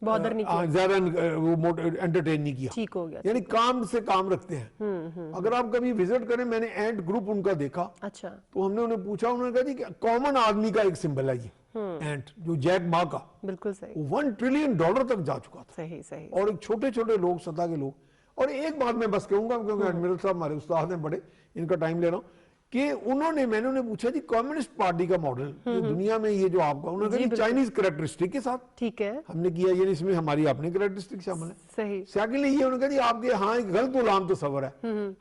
बॉदर नहीं किया,
ज्यादा वो एंटरटेन नहीं किया,
ठीक हो गया।
यानी काम से काम रखते हैं। अगर आप कभी विजिट करें, मैंने एंट ग्रुप उनका देखा,
अच्छा,
तो हमने उन्हें पूछा, उन्होंने कहा जी कि कॉमन आदमी का एक सिंबल है ये एंट, जो जैक मा का,
बिल्कुल सही,
1 ट्रिलियन डॉलर तक जा चुका था।
सही सही।
और एक छोटे छोटे लोग, सतह के लोग। और एक बात मैं बस कहूंगा, क्योंकि एडमिरल साहब हमारे उस्ताद हैं बड़े, इनका टाइम ले रहा हूं, कि मैंने उन्हें पूछा जी कम्युनिस्ट पार्टी का मॉडल दुनिया में ये जो आपका, उन्होंने कहा चाइनीज कैरेक्टरिस्टिक के साथ
ठीक है,
हमने किया, ये इसमें हमारी अपनी कैरेक्टरिस्टिक शामिल है।
सही,
सेकंडली ये उन्होंने कहा जी आपके यहाँ एक गलत गुलाम तस्वर है,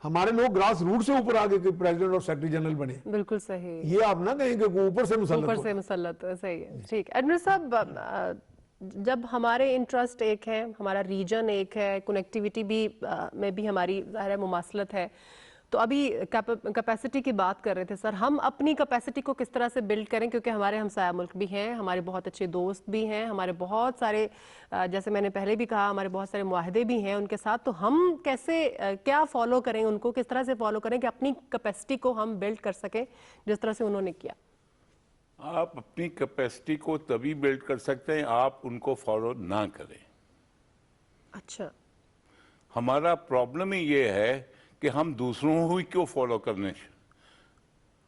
हमारे लोग ग्रास रूट से ऊपर आगे के प्रेसिडेंट और सेक्रेटरी जनरल बने।
बिल्कुल सही,
ये आप ना कहें कि ऊपर से
मुसल्लत, सही है। ठीक, एडमिरल साहब, जब हमारे इंटरेस्ट एक है, हमारा रीजन एक है, कनेक्टिविटी भी में भी हमारी ज़ाहिर है मुमासलत है, तो अभी कैपेसिटी की बात कर रहे थे सर, हम अपनी कैपेसिटी को किस तरह से बिल्ड करें, क्योंकि हमारे हमसाया मुल्क भी हैं, हमारे बहुत अच्छे दोस्त भी हैं, हमारे बहुत सारे, जैसे मैंने पहले भी कहा, हमारे बहुत सारे मुआहदे भी हैं उनके साथ, तो हम कैसे क्या फॉलो करें, उनको किस तरह से फॉलो करें कि अपनी कैपेसिटी को हम बिल्ड कर सकें जिस तरह से उन्होंने किया।
आप अपनी कैपेसिटी को तभी बिल्ड कर सकते हैं आप उनको फॉलो ना करें।
अच्छा,
हमारा प्रॉब्लम ही ये है कि हम दूसरों को ही क्यों फॉलो करने,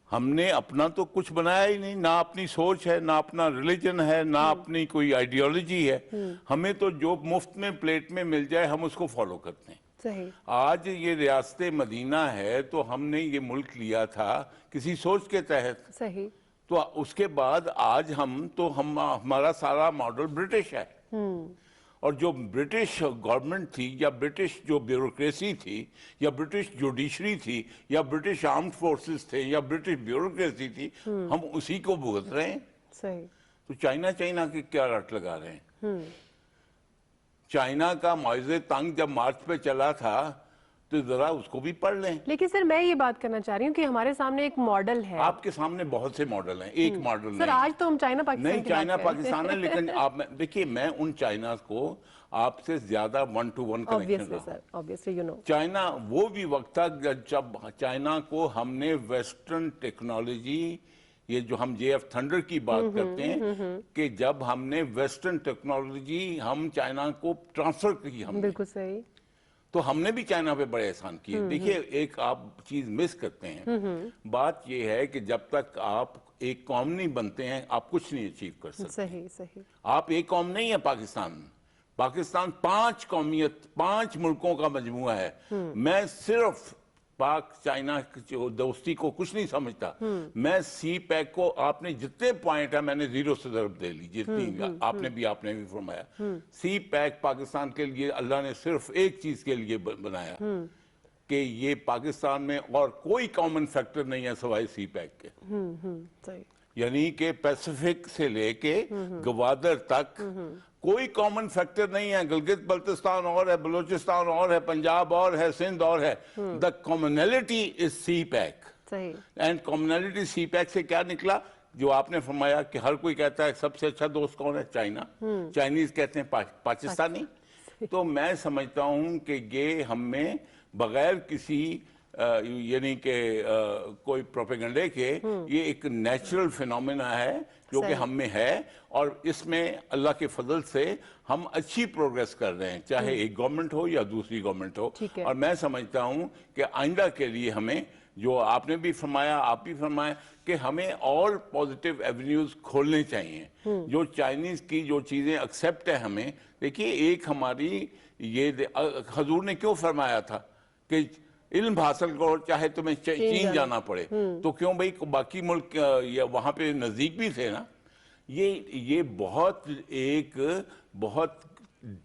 हमने अपना तो कुछ बनाया ही नहीं, ना अपनी सोच है, ना अपना रिलीजन है, ना अपनी कोई आइडियोलॉजी है। हमें तो जो मुफ्त में प्लेट में मिल जाए हम उसको फॉलो करते हैं।
सही,
आज ये रियासत मदीना है तो हमने ये मुल्क लिया था किसी सोच के तहत,
सही,
तो उसके बाद आज हमारा सारा मॉडल ब्रिटिश है। और जो ब्रिटिश गवर्नमेंट थी, या ब्रिटिश जो ब्यूरोक्रेसी थी, या ब्रिटिश जुडिशरी थी, या ब्रिटिश आर्म्ड फोर्सेस थे, या ब्रिटिश ब्यूरोक्रेसी थी, हम उसी को भुगत रहे हैं।
सही,
तो चाइना की क्या रट लगा रहे हैं। चाइना का मुआवजे तंग जब मार्च पे चला था तो जरा उसको भी पढ़ लें।
लेकिन सर मैं ये बात करना चाह रही हूँ कि हमारे सामने एक मॉडल है।
आपके सामने बहुत से मॉडल हैं, एक मॉडल
सर आज तो हम चाइना पाकिस्तान
नहीं, चाइना पाकिस्तान है, लेकिन आप देखिए, मैं उन चाइना को आपसे ज्यादा 1-to-1 कनेक्शन रहा।
ऑब्वियसली यू नो,
चाइना वो भी वक्त था जब चाइना को हमने वेस्टर्न टेक्नोलॉजी, ये जो हम JF थंडर की बात करते हैं, कि जब हमने वेस्टर्न टेक्नोलॉजी हम चाइना को ट्रांसफर की, हम
बिल्कुल सही,
तो हमने भी चाइना पे बड़े एहसान किए। देखिए, एक आप चीज मिस करते हैं, बात यह है कि जब तक आप एक कौम नहीं बनते हैं आप कुछ नहीं अचीव कर सकते।
सही सही,
आप एक कौम नहीं है। पाकिस्तान 5 कौमियत, 5 मुल्कों का मजमुआ है। मैं सिर्फ पाक चाइना जो दोस्ती को कुछ नहीं समझता। मैं CPEC को, आपने जितने पॉइंट है मैंने 0 से ज़रब दे ली, जितनी आपने भी फरमाया। CPEC पाकिस्तान के लिए अल्लाह ने सिर्फ एक चीज के लिए बनाया कि ये पाकिस्तान में और कोई कॉमन फैक्टर नहीं है सिवाय CPEC के।
सही,
यानी कि पैसिफिक से लेके गवादर तक कोई कॉमन फैक्टर नहीं है। गिलगित बल्तिस्तान और है, बलूचिस्तान और है, पंजाब और है, सिंध और है। The commonality is CPEC।
सही,
एंड कॉमनैलिटी CPEC से क्या निकला, जो आपने फरमाया कि हर कोई कहता है सबसे अच्छा दोस्त कौन है, चाइना। चाइनीज कहते हैं पाकिस्तानी। तो मैं समझता हूं कि ये हमें बगैर किसी यानी कि कोई प्रोपेगेंडे के, ये एक नेचुरल फिनोमेना है जो कि हम में है, और इसमें अल्लाह के फजल से हम अच्छी प्रोग्रेस कर रहे हैं, चाहे एक गवर्नमेंट हो या दूसरी गवर्नमेंट हो। और मैं समझता हूं कि आइंदा के लिए हमें, जो आपने भी फरमाया, आप भी फरमाया, कि हमें और पॉजिटिव एवेन्यूज खोलने चाहिए। जो चाइनीज की जो चीजें एक्सेप्ट है हमें, देखिए, एक हमारी ये हजूर ने क्यों फरमाया था कि इल्म हासिल करो चाहे तुम्हें चीन जाना पड़े, तो क्यों भाई, बाकी मुल्क या वहां पे नजदीक भी थे ना। ये बहुत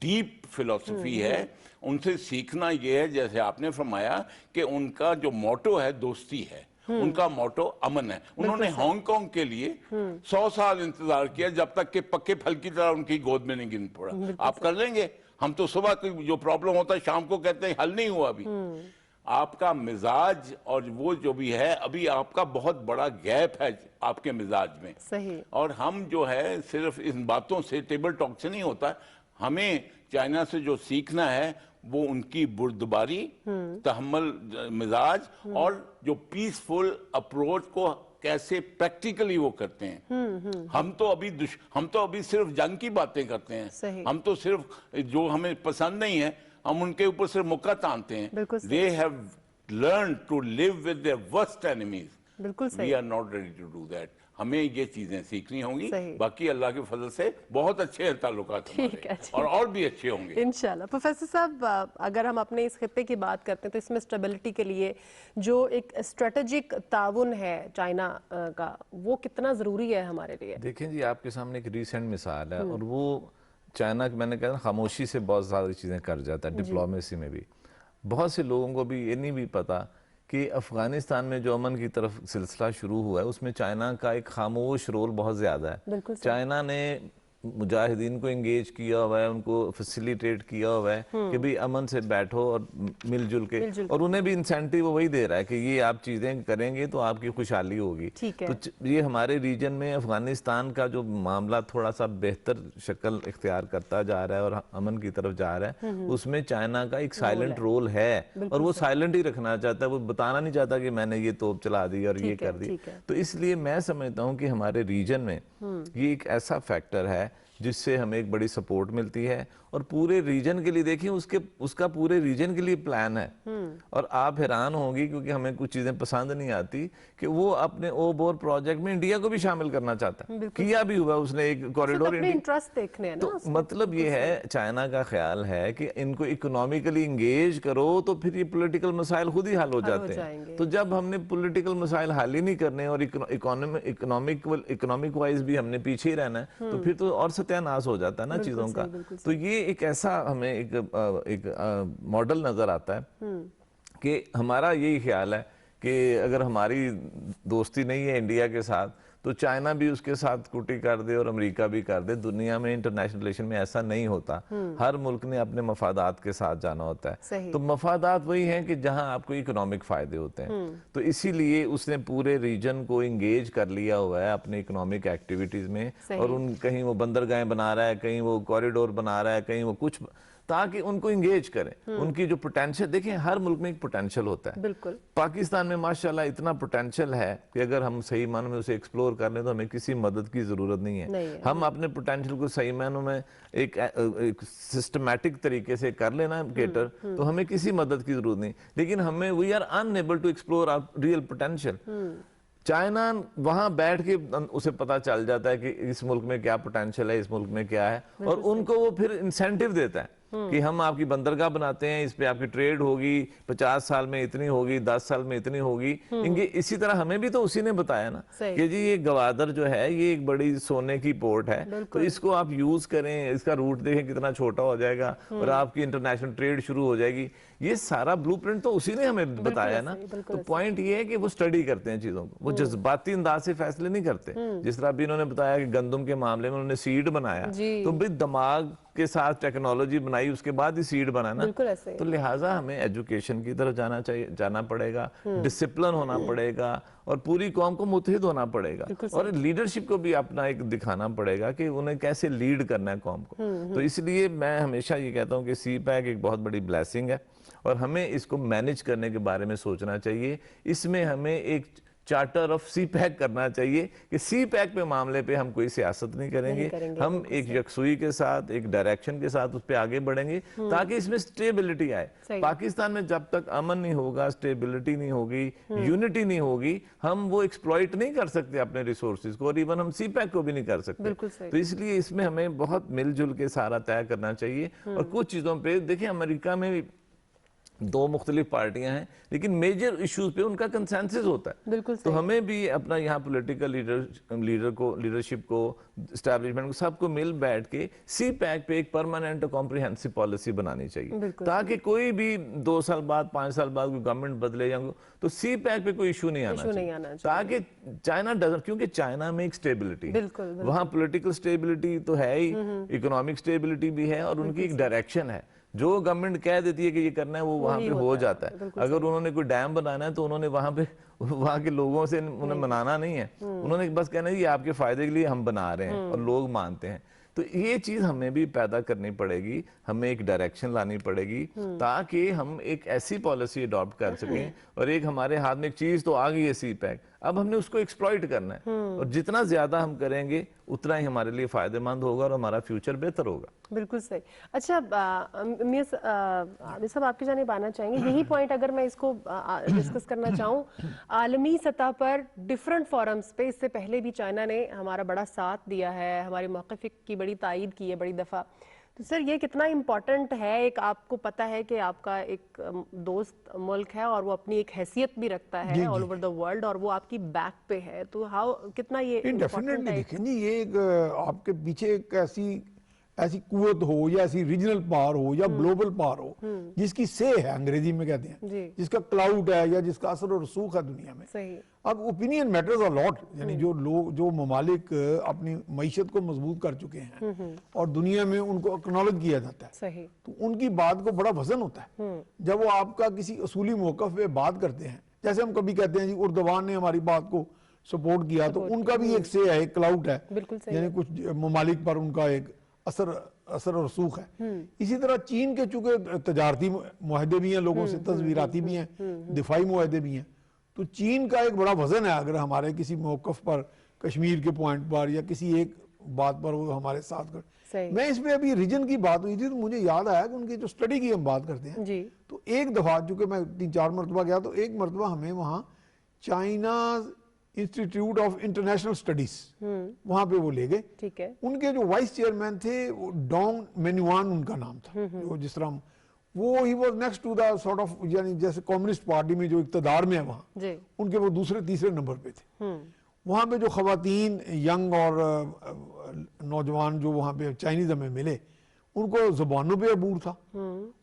डीप फिलॉसफी है। उनसे सीखना ये है, जैसे आपने फरमाया कि उनका जो मोटो है दोस्ती है, उनका मोटो अमन है। उन्होंने हांगकांग के लिए 100 साल इंतजार किया, जब तक कि पक्के फल की तरह उनकी गोद में नहीं गिन पड़ा। आप कर लेंगे, हम तो सुबह जो प्रॉब्लम होता है शाम को कहते हैं हल नहीं हुआ अभी। आपका मिजाज और वो जो भी है, अभी आपका बहुत बड़ा गैप है आपके मिजाज में।
सही। और
हम जो है सिर्फ इन बातों से, टेबल टॉक से नहीं होता। हमें चाइना से जो सीखना है वो उनकी बुर्दबारी, तहम्मुल मिजाज और जो पीसफुल अप्रोच को कैसे प्रैक्टिकली वो करते हैं। हम तो अभी सिर्फ जंग की बातें करते हैं। हम तो सिर्फ जो हमें पसंद नहीं है हम उनके ऊपर सिर्फ मुक्का तानते हैं। They have learn to live with their worst enemies.
बिल्कुल सही।
We are not ready to do that. हमें ये चीजें सीखनी होंगी। बाकी अल्लाह के फजल से बहुत अच्छे हैं ताल्लुकात हमारे, और भी अच्छे होंगे इंशाल्लाह।
प्रोफेसर साहब, अगर हम अपने इस खित्ते की बात करते हैं तो इसमें स्टेबिलिटी के लिए जो एक स्ट्रेटेजिक ताउन है चाइना का, वो कितना जरूरी है हमारे लिए?
देखें जी, आपके सामने एक रीसेंट मिसाल है, और वो चाइना, मैंने कहा खामोशी से बहुत सारी चीज़ें कर जाता है। डिप्लोमेसी में भी बहुत से लोगों को भी ये नहीं भी पता कि अफगानिस्तान में जो अमन की तरफ सिलसिला शुरू हुआ है उसमें चाइना का एक खामोश रोल बहुत ज़्यादा है। चाइना ने मुजाहिदीन को एंगेज किया हुआ है, उनको फैसिलिटेट किया हुआ है कि भाई अमन से बैठो और मिलजुल के, और उन्हें भी इंसेंटिव वही दे रहा है कि ये आप चीज़ें करेंगे तो आपकी खुशहाली होगी। तो ये हमारे रीजन में अफगानिस्तान का जो मामला थोड़ा सा बेहतर शक्ल इख्तियार करता जा रहा है और अमन की तरफ जा रहा है, उसमें चाइना का एक साइलेंट रोल है, और वो साइलेंट ही रखना चाहता है। वो बताना नहीं चाहता कि मैंने ये तोप चला दी और ये कर दी। तो इसलिए मैं समझता हूँ कि हमारे रीजन में ये एक ऐसा फैक्टर है जिससे हमें एक बड़ी सपोर्ट मिलती है, और पूरे रीजन के लिए देखिए उसका पूरे रीजन के लिए प्लान है। और आप हैरान होंगी, क्योंकि हमें कुछ चीजें पसंद नहीं आती, कि वो अपने ओबोर प्रोजेक्ट में इंडिया को भी शामिल करना चाहता है। किया भी हुआ उसने एक कॉरिडोर।
इंटरेस्ट देखने हैं ना,
तो मतलब ये है, चाइना का ख्याल है कि इनको इकोनॉमिकली इंगेज करो तो फिर ये पॉलिटिकल मसाइल खुद ही हल हो जाते हैं। तो जब हमने पॉलिटिकल मसाइल हल ही नहीं करने और इकोनॉमिक वाइज भी हमने पीछे ही रहना है, तो फिर तो और सत्यानाश हो जाता है ना चीजों का। तो ये एक ऐसा हमें एक मॉडल नजर आता है कि हमारा यही ख्याल है कि अगर हमारी दोस्ती नहीं है इंडिया के साथ, तो चाइना भी उसके साथ कुटी कर दे और अमेरिका भी कर दे। दुनिया में इंटरनेशनल रिलेशन में ऐसा नहीं होता। हर मुल्क ने अपने मफादात के साथ जाना होता है। तो मफादात वही हैं कि जहां आपको इकोनॉमिक फायदे होते हैं। तो इसीलिए उसने पूरे रीजन को इंगेज कर लिया हुआ है अपने इकोनॉमिक एक्टिविटीज में, और कहीं वो बंदरगाहें बना रहा है, कहीं वो कॉरिडोर बना रहा है, कहीं वो कुछ, ताकि उनको इंगेज करें। उनकी जो पोटेंशियल, देखिए हर मुल्क में एक पोटेंशियल होता है।
बिल्कुल।
पाकिस्तान में माशाल्लाह इतना पोटेंशियल है कि अगर हम सही मानों में उसे एक्सप्लोर कर लें तो हमें किसी मदद की जरूरत नहीं है। हम अपने पोटेंशियल को सही मानों में एक सिस्टमैटिक तरीके से कर लेना केटर, तो हमें किसी मदद की जरूरत नहीं। लेकिन हमें we are unable to explore our real potential. China वहां बैठ के उसे पता चल जाता है कि इस मुल्क में क्या पोटेंशियल है, इस मुल्क में क्या है, और उनको वो फिर इंसेंटिव देता है कि हम आपकी बंदरगाह बनाते हैं, इस पे आपकी ट्रेड होगी, 50 साल में इतनी होगी, 10 साल में इतनी होगी। इसी तरह हमें भी तो उसी ने बताया ना कि जी ये गवादर जो है ये एक बड़ी सोने की पोर्ट है, तो इसको आप यूज करें, इसका रूट देखें कितना छोटा हो जाएगा और आपकी इंटरनेशनल ट्रेड शुरू हो जाएगी। ये सारा ब्लूप्रिंट तो उसी ने हमें बताया ना। तो पॉइंट ये है कि वो स्टडी करते हैं चीजों को, वो जज्बाती अंदाज से फैसले नहीं करते। जिस तरह अभी इन्होंने बताया कि गंदम के मामले में उन्होंने सीड बनाया, तो भी दिमाग के साथ टेक्नोलॉजी बनाई, उसके बाद ही सीड बनाना। तो लिहाजा हमें एजुकेशन की तरफ जाना पड़ेगा, डिसिप्लिन होना पड़ेगा, और पूरी कौम को मुत्तहिद होना पड़ेगा, और लीडरशिप को भी अपना एक दिखाना पड़ेगा कि उन्हें कैसे लीड करना है कौम को। तो इसलिए मैं हमेशा ये कहता हूँ कि CPEC एक बहुत बड़ी ब्लेसिंग है, और हमें इसको मैनेज करने के बारे में सोचना चाहिए। इसमें हमें एक चार्टर ऑफ CPEC करना चाहिए कि CPEC पे मामले पे हम कोई सियासत नहीं करेंगे, हम एक यकसुई के साथ, एक डायरेक्शन के साथ उस पे आगे बढ़ेंगे, ताकि इसमें स्टेबिलिटी आए। पाकिस्तान में जब तक अमन नहीं होगा, स्टेबिलिटी नहीं होगी, यूनिटी नहीं होगी, हम वो एक्सप्लॉइट नहीं कर सकते अपने रिसोर्सेज को, और इवन हम CPEC को भी नहीं कर सकते। तो इसलिए इसमें हमें बहुत मिलजुल के सारा तय करना चाहिए। और कुछ चीजों पे देखिए, अमेरिका में दो मुख्तलिफ पार्टियां हैं, लेकिन मेजर इश्यूज पे उनका कंसेंसस होता है।
बिल्कुल
तो हमें भी अपना यहाँ पॉलिटिकल लीडरशिप को, एस्टैब्लिशमेंट को, सबको मिल बैठ के सी पैक पे एक परमानेंट कॉम्प्रिहेंसिव पॉलिसी बनानी चाहिए, ताकि कोई भी 2 साल बाद 5 साल बाद कोई गवर्नमेंट बदले या तो सी पैक पे कोई इशू नहीं आना चाहिए, ताकि चाइना डजंट, क्योंकि चाइना में एक स्टेबिलिटी है, वहाँ पॉलिटिकल स्टेबिलिटी तो है ही, इकोनॉमिक स्टेबिलिटी भी है, और उनकी एक डायरेक्शन है। जो गवर्नमेंट कह देती है कि ये करना है वो वहां पे हो जाता है। अगर उन्होंने कोई डैम बनाना है तो उन्होंने वहां के लोगों से उन्हें मनाना नहीं है, उन्होंने बस कहना है ये आपके फायदे के लिए हम बना रहे हैं, और लोग मानते हैं। तो ये चीज हमें भी पैदा करनी पड़ेगी, हमें एक डायरेक्शन लानी पड़ेगी, ताकि हम एक ऐसी पॉलिसी अडॉप्ट कर सकें। और एक हमारे हाथ में एक चीज तो आ गई है सी पैक, अब हमने उसको एक्सप्लॉइट करना है, और जितना ज्यादा हम करेंगे उतना ही हमारे लिए फायदेमंद होगा और हमारा फ्यूचर बेहतर होगा।
बिल्कुल सही। अच्छा मिस साहब, आपकी जानिब आना चाहेंगे, यही पॉइंट अगर मैं इसको डिस्कस करना चाहूँ, आलमी सतह पर डिफरेंट फोरम्स पे इससे पहले भी चाइना ने हमारा बड़ा साथ दिया है, हमारे मौक़िफ़ की बड़ी तायीद की है बड़ी दफ़ा। तो सर ये कितना इम्पोर्टेंट है, एक आपको पता है कि आपका एक दोस्त मुल्क है और वो अपनी एक हैसियत भी रखता है ऑल ओवर द वर्ल्ड, और वो आपकी बैक पे है, तो हाउ कितना ये
डेफिनेटली देखिए नहीं, ये एक आपके पीछे एक ऐसी कुवत हो या ऐसी रीजनल पावर हो या ग्लोबल पावर हो जिसकी से है, अंग्रेजी में कहते हैं, जिसका क्लाउड है या जिसका असर और रसूख है दुनिया में।
सही।
अब ओपिनियन मैटर्स अ लॉट, यानी जो लोग, जो ममालिक अपनी मईशत को मजबूत कर चुके हैं और दुनिया में उनको एक्नॉलेज किया जाता है,
सही,
तो उनकी बात को बड़ा वजन होता है जब वो आपका किसी असूली मौक़िफ़ पे बात करते हैं। जैसे हम कभी कहते हैं जी उर्दवान ने हमारी बात को सपोर्ट किया, तो उनका भी एक से है, एक क्लाउड है, यानी कुछ ममालिक पर उनका एक असर और रसूख है। इसी तरह चीन के चूंकि तजारती मुआहदे भी हैं लोगों से, तस्वीराती भी हैं, दिफाई मुआहदे भी हैं, तो चीन का एक बड़ा वजन है। अगर हमारे किसी मौक़िफ़ पर, कश्मीर के पॉइंट पर या किसी एक बात पर वो हमारे साथ कर, मैं इसमें अभी रीजन की बात हुई थी तो मुझे याद आया कि उनकी जो स्टडी की हम बात करते हैं, तो एक दफा चूंकि मैं 3-4 मरतबा गया, तो एक मरतबा हमें वहाँ China institute of international studies वहां पे वो ले गए।
ठीक है।
उनके जो वाइस चेयरमैन थे वो डोंग मेनुआन उनका नाम था, जो जिस तरह वो ही was next to the sort of, यानी जैसे कम्युनिस्ट पार्टी में जो इक़्तिदार में है वहाँ, उनके वो दूसरे-तीसरे नंबर पे थे। वहाँ पे जो खवातीन, यंग और नौजवान जो वहाँ पे चाइनीज हमें मिले, उनको ज़बानों पे अबूर था,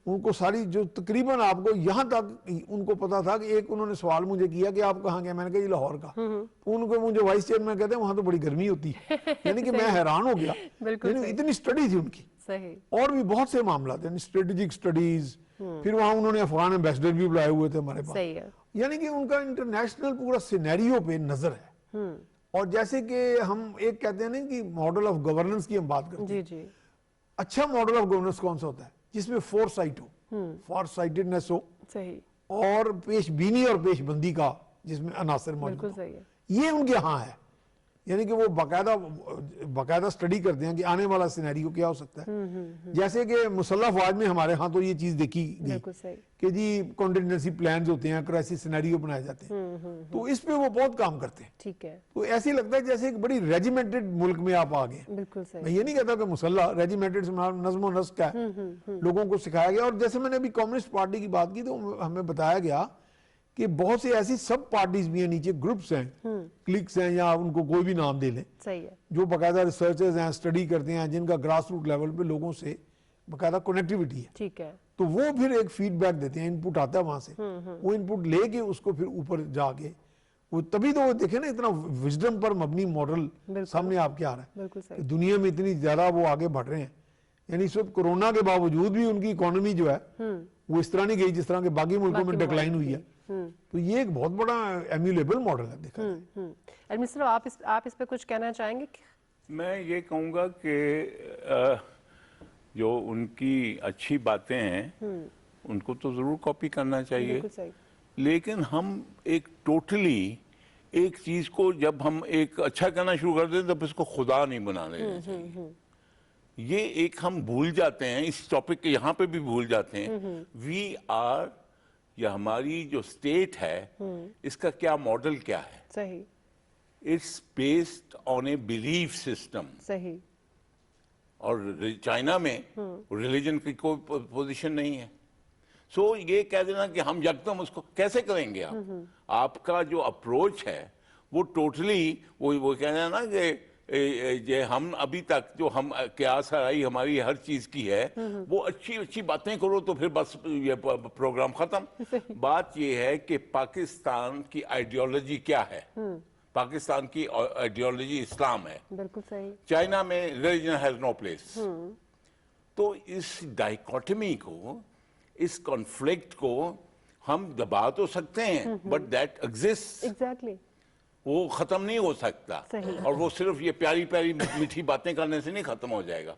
उनको सारी जो तकरीबन आपको यहाँ तक उनको पता था कि एक उन्होंने सवाल मुझे किया कि आप कहाँ गए, मैंने कहा ये लाहौर का, तो उनको मुझे वाइस चेयरमैन कहते हैं वहाँ तो बड़ी गर्मी होती है, यानी कि मैं हैरान हो गया, इतनी स्टडी थी उनकी।
सही।
और भी बहुत से मामला थे, स्ट्रेटेजिक स्टडीज, फिर वहाँ उन्होंने अफगान एम्बेसडर भी बुलाए हुए थे हमारे पास, यानी कि उनका इंटरनेशनल पूरा सिनेरियो पे नजर है। और जैसे कि हम एक कहते हैं ना कि मॉडल ऑफ गवर्नेंस की हम बात करते हैं, अच्छा मॉडल ऑफ गवर्नेंस कौन सा होता है? जिसमें फोरसाइट हो, फॉरसाइटेडनेस हो, सही, और पेशबीनी और पेशबंदी का जिसमें अनासर मौजूद हो, ये उनके यहाँ है। यानी कि वो बाकायदा स्टडी करते हैं कि आने वाला सिनेरियो क्या हो सकता है। जैसे कि मुसल्लह फौज में हमारे यहाँ तो ये चीज देखी गई कि जी कॉन्टिजेंसी प्लान्स होते हैं, क्राइसिस सिनेरियो बनाए जाते हैं, तो इस पे वो बहुत काम करते हैं। ठीक है। तो ऐसे ही लगता है जैसे एक बड़ी रेजिमेंटेड मुल्क में आप आ गए। बिल्कुल सही। मैं ये नहीं कहता कि मुसल्लह रेजिमेंटेड नज़्म व नस्क है, लोगों को सिखाया गया। और जैसे मैंने अभी कम्युनिस्ट पार्टी की बात की, तो हमें बताया गया कि बहुत से ऐसी सब पार्टीज भी हैं, नीचे ग्रुप्स हैं, क्लिक्स हैं, या उनको कोई भी नाम दे लें, सही है, जो बाकायदा रिसर्चर्स हैं, स्टडी करते हैं, जिनका ग्रास रूट लेवल पे लोगों से बाकायदा कनेक्टिविटी है। ठीक है। तो वो फिर एक फीडबैक देते हैं, इनपुट आता है वहां से, वो इनपुट लेके उसको फिर ऊपर जाके वो, तभी तो देखे ना इतना विजडम पर मबनी मॉडल सामने आपके आ रहा है। दुनिया में इतनी ज्यादा वो आगे बढ़ रहे हैं, यानी इस वक्त कोरोना के बावजूद भी उनकी इकोनॉमी जो है वो इस तरह नहीं गई जिस तरह के बाकी मुल्कों में डिक्लाइन हुई है। तो ये एक बहुत बड़ा एम्यूलेबल मॉडल है देखा जाए।
मिस्टर आप इस पे कुछ कहना चाहेंगे?
मैं ये कहूँगा कि जो उनकी अच्छी बातें हैं उनको तो जरूर कॉपी करना चाहिए, लेकिन हम एक टोटली एक चीज को जब हम एक अच्छा कहना शुरू कर दें तब इसको खुदा नहीं बना देना चाहिए। ये एक हम भूल जाते हैं, इस टॉपिक के यहाँ पे भी भूल जाते हैं। वी आर, या हमारी जो स्टेट है इसका क्या मॉडल क्या है? सही। It's based on a belief system. सही। और चाइना में रिलीजन की कोई पोजीशन नहीं है। सो ये कह देना कि हम यकदम उसको कैसे करेंगे आप? आपका जो अप्रोच है वो टोटली वो कहना है ना कि ये हम अभी तक जो हम क्या सराई हमारी हर चीज की है वो अच्छी अच्छी बातें करो तो फिर बस ये प्रोग्राम खत्म। बात ये है कि पाकिस्तान की आइडियोलॉजी क्या है? पाकिस्तान की आइडियोलॉजी इस्लाम है।
बिल्कुल सही।
चाइना में रिलीजन हैज नो प्लेस। तो इस डाइकोटमी को, इस कॉन्फ्लिक्ट को हम दबा तो सकते हैं बट दैट एग्जिस्ट।
एग्जैक्टली।
वो खत्म नहीं हो सकता। और वो सिर्फ ये प्यारी प्यारी मीठी बातें करने से नहीं खत्म हो जाएगा।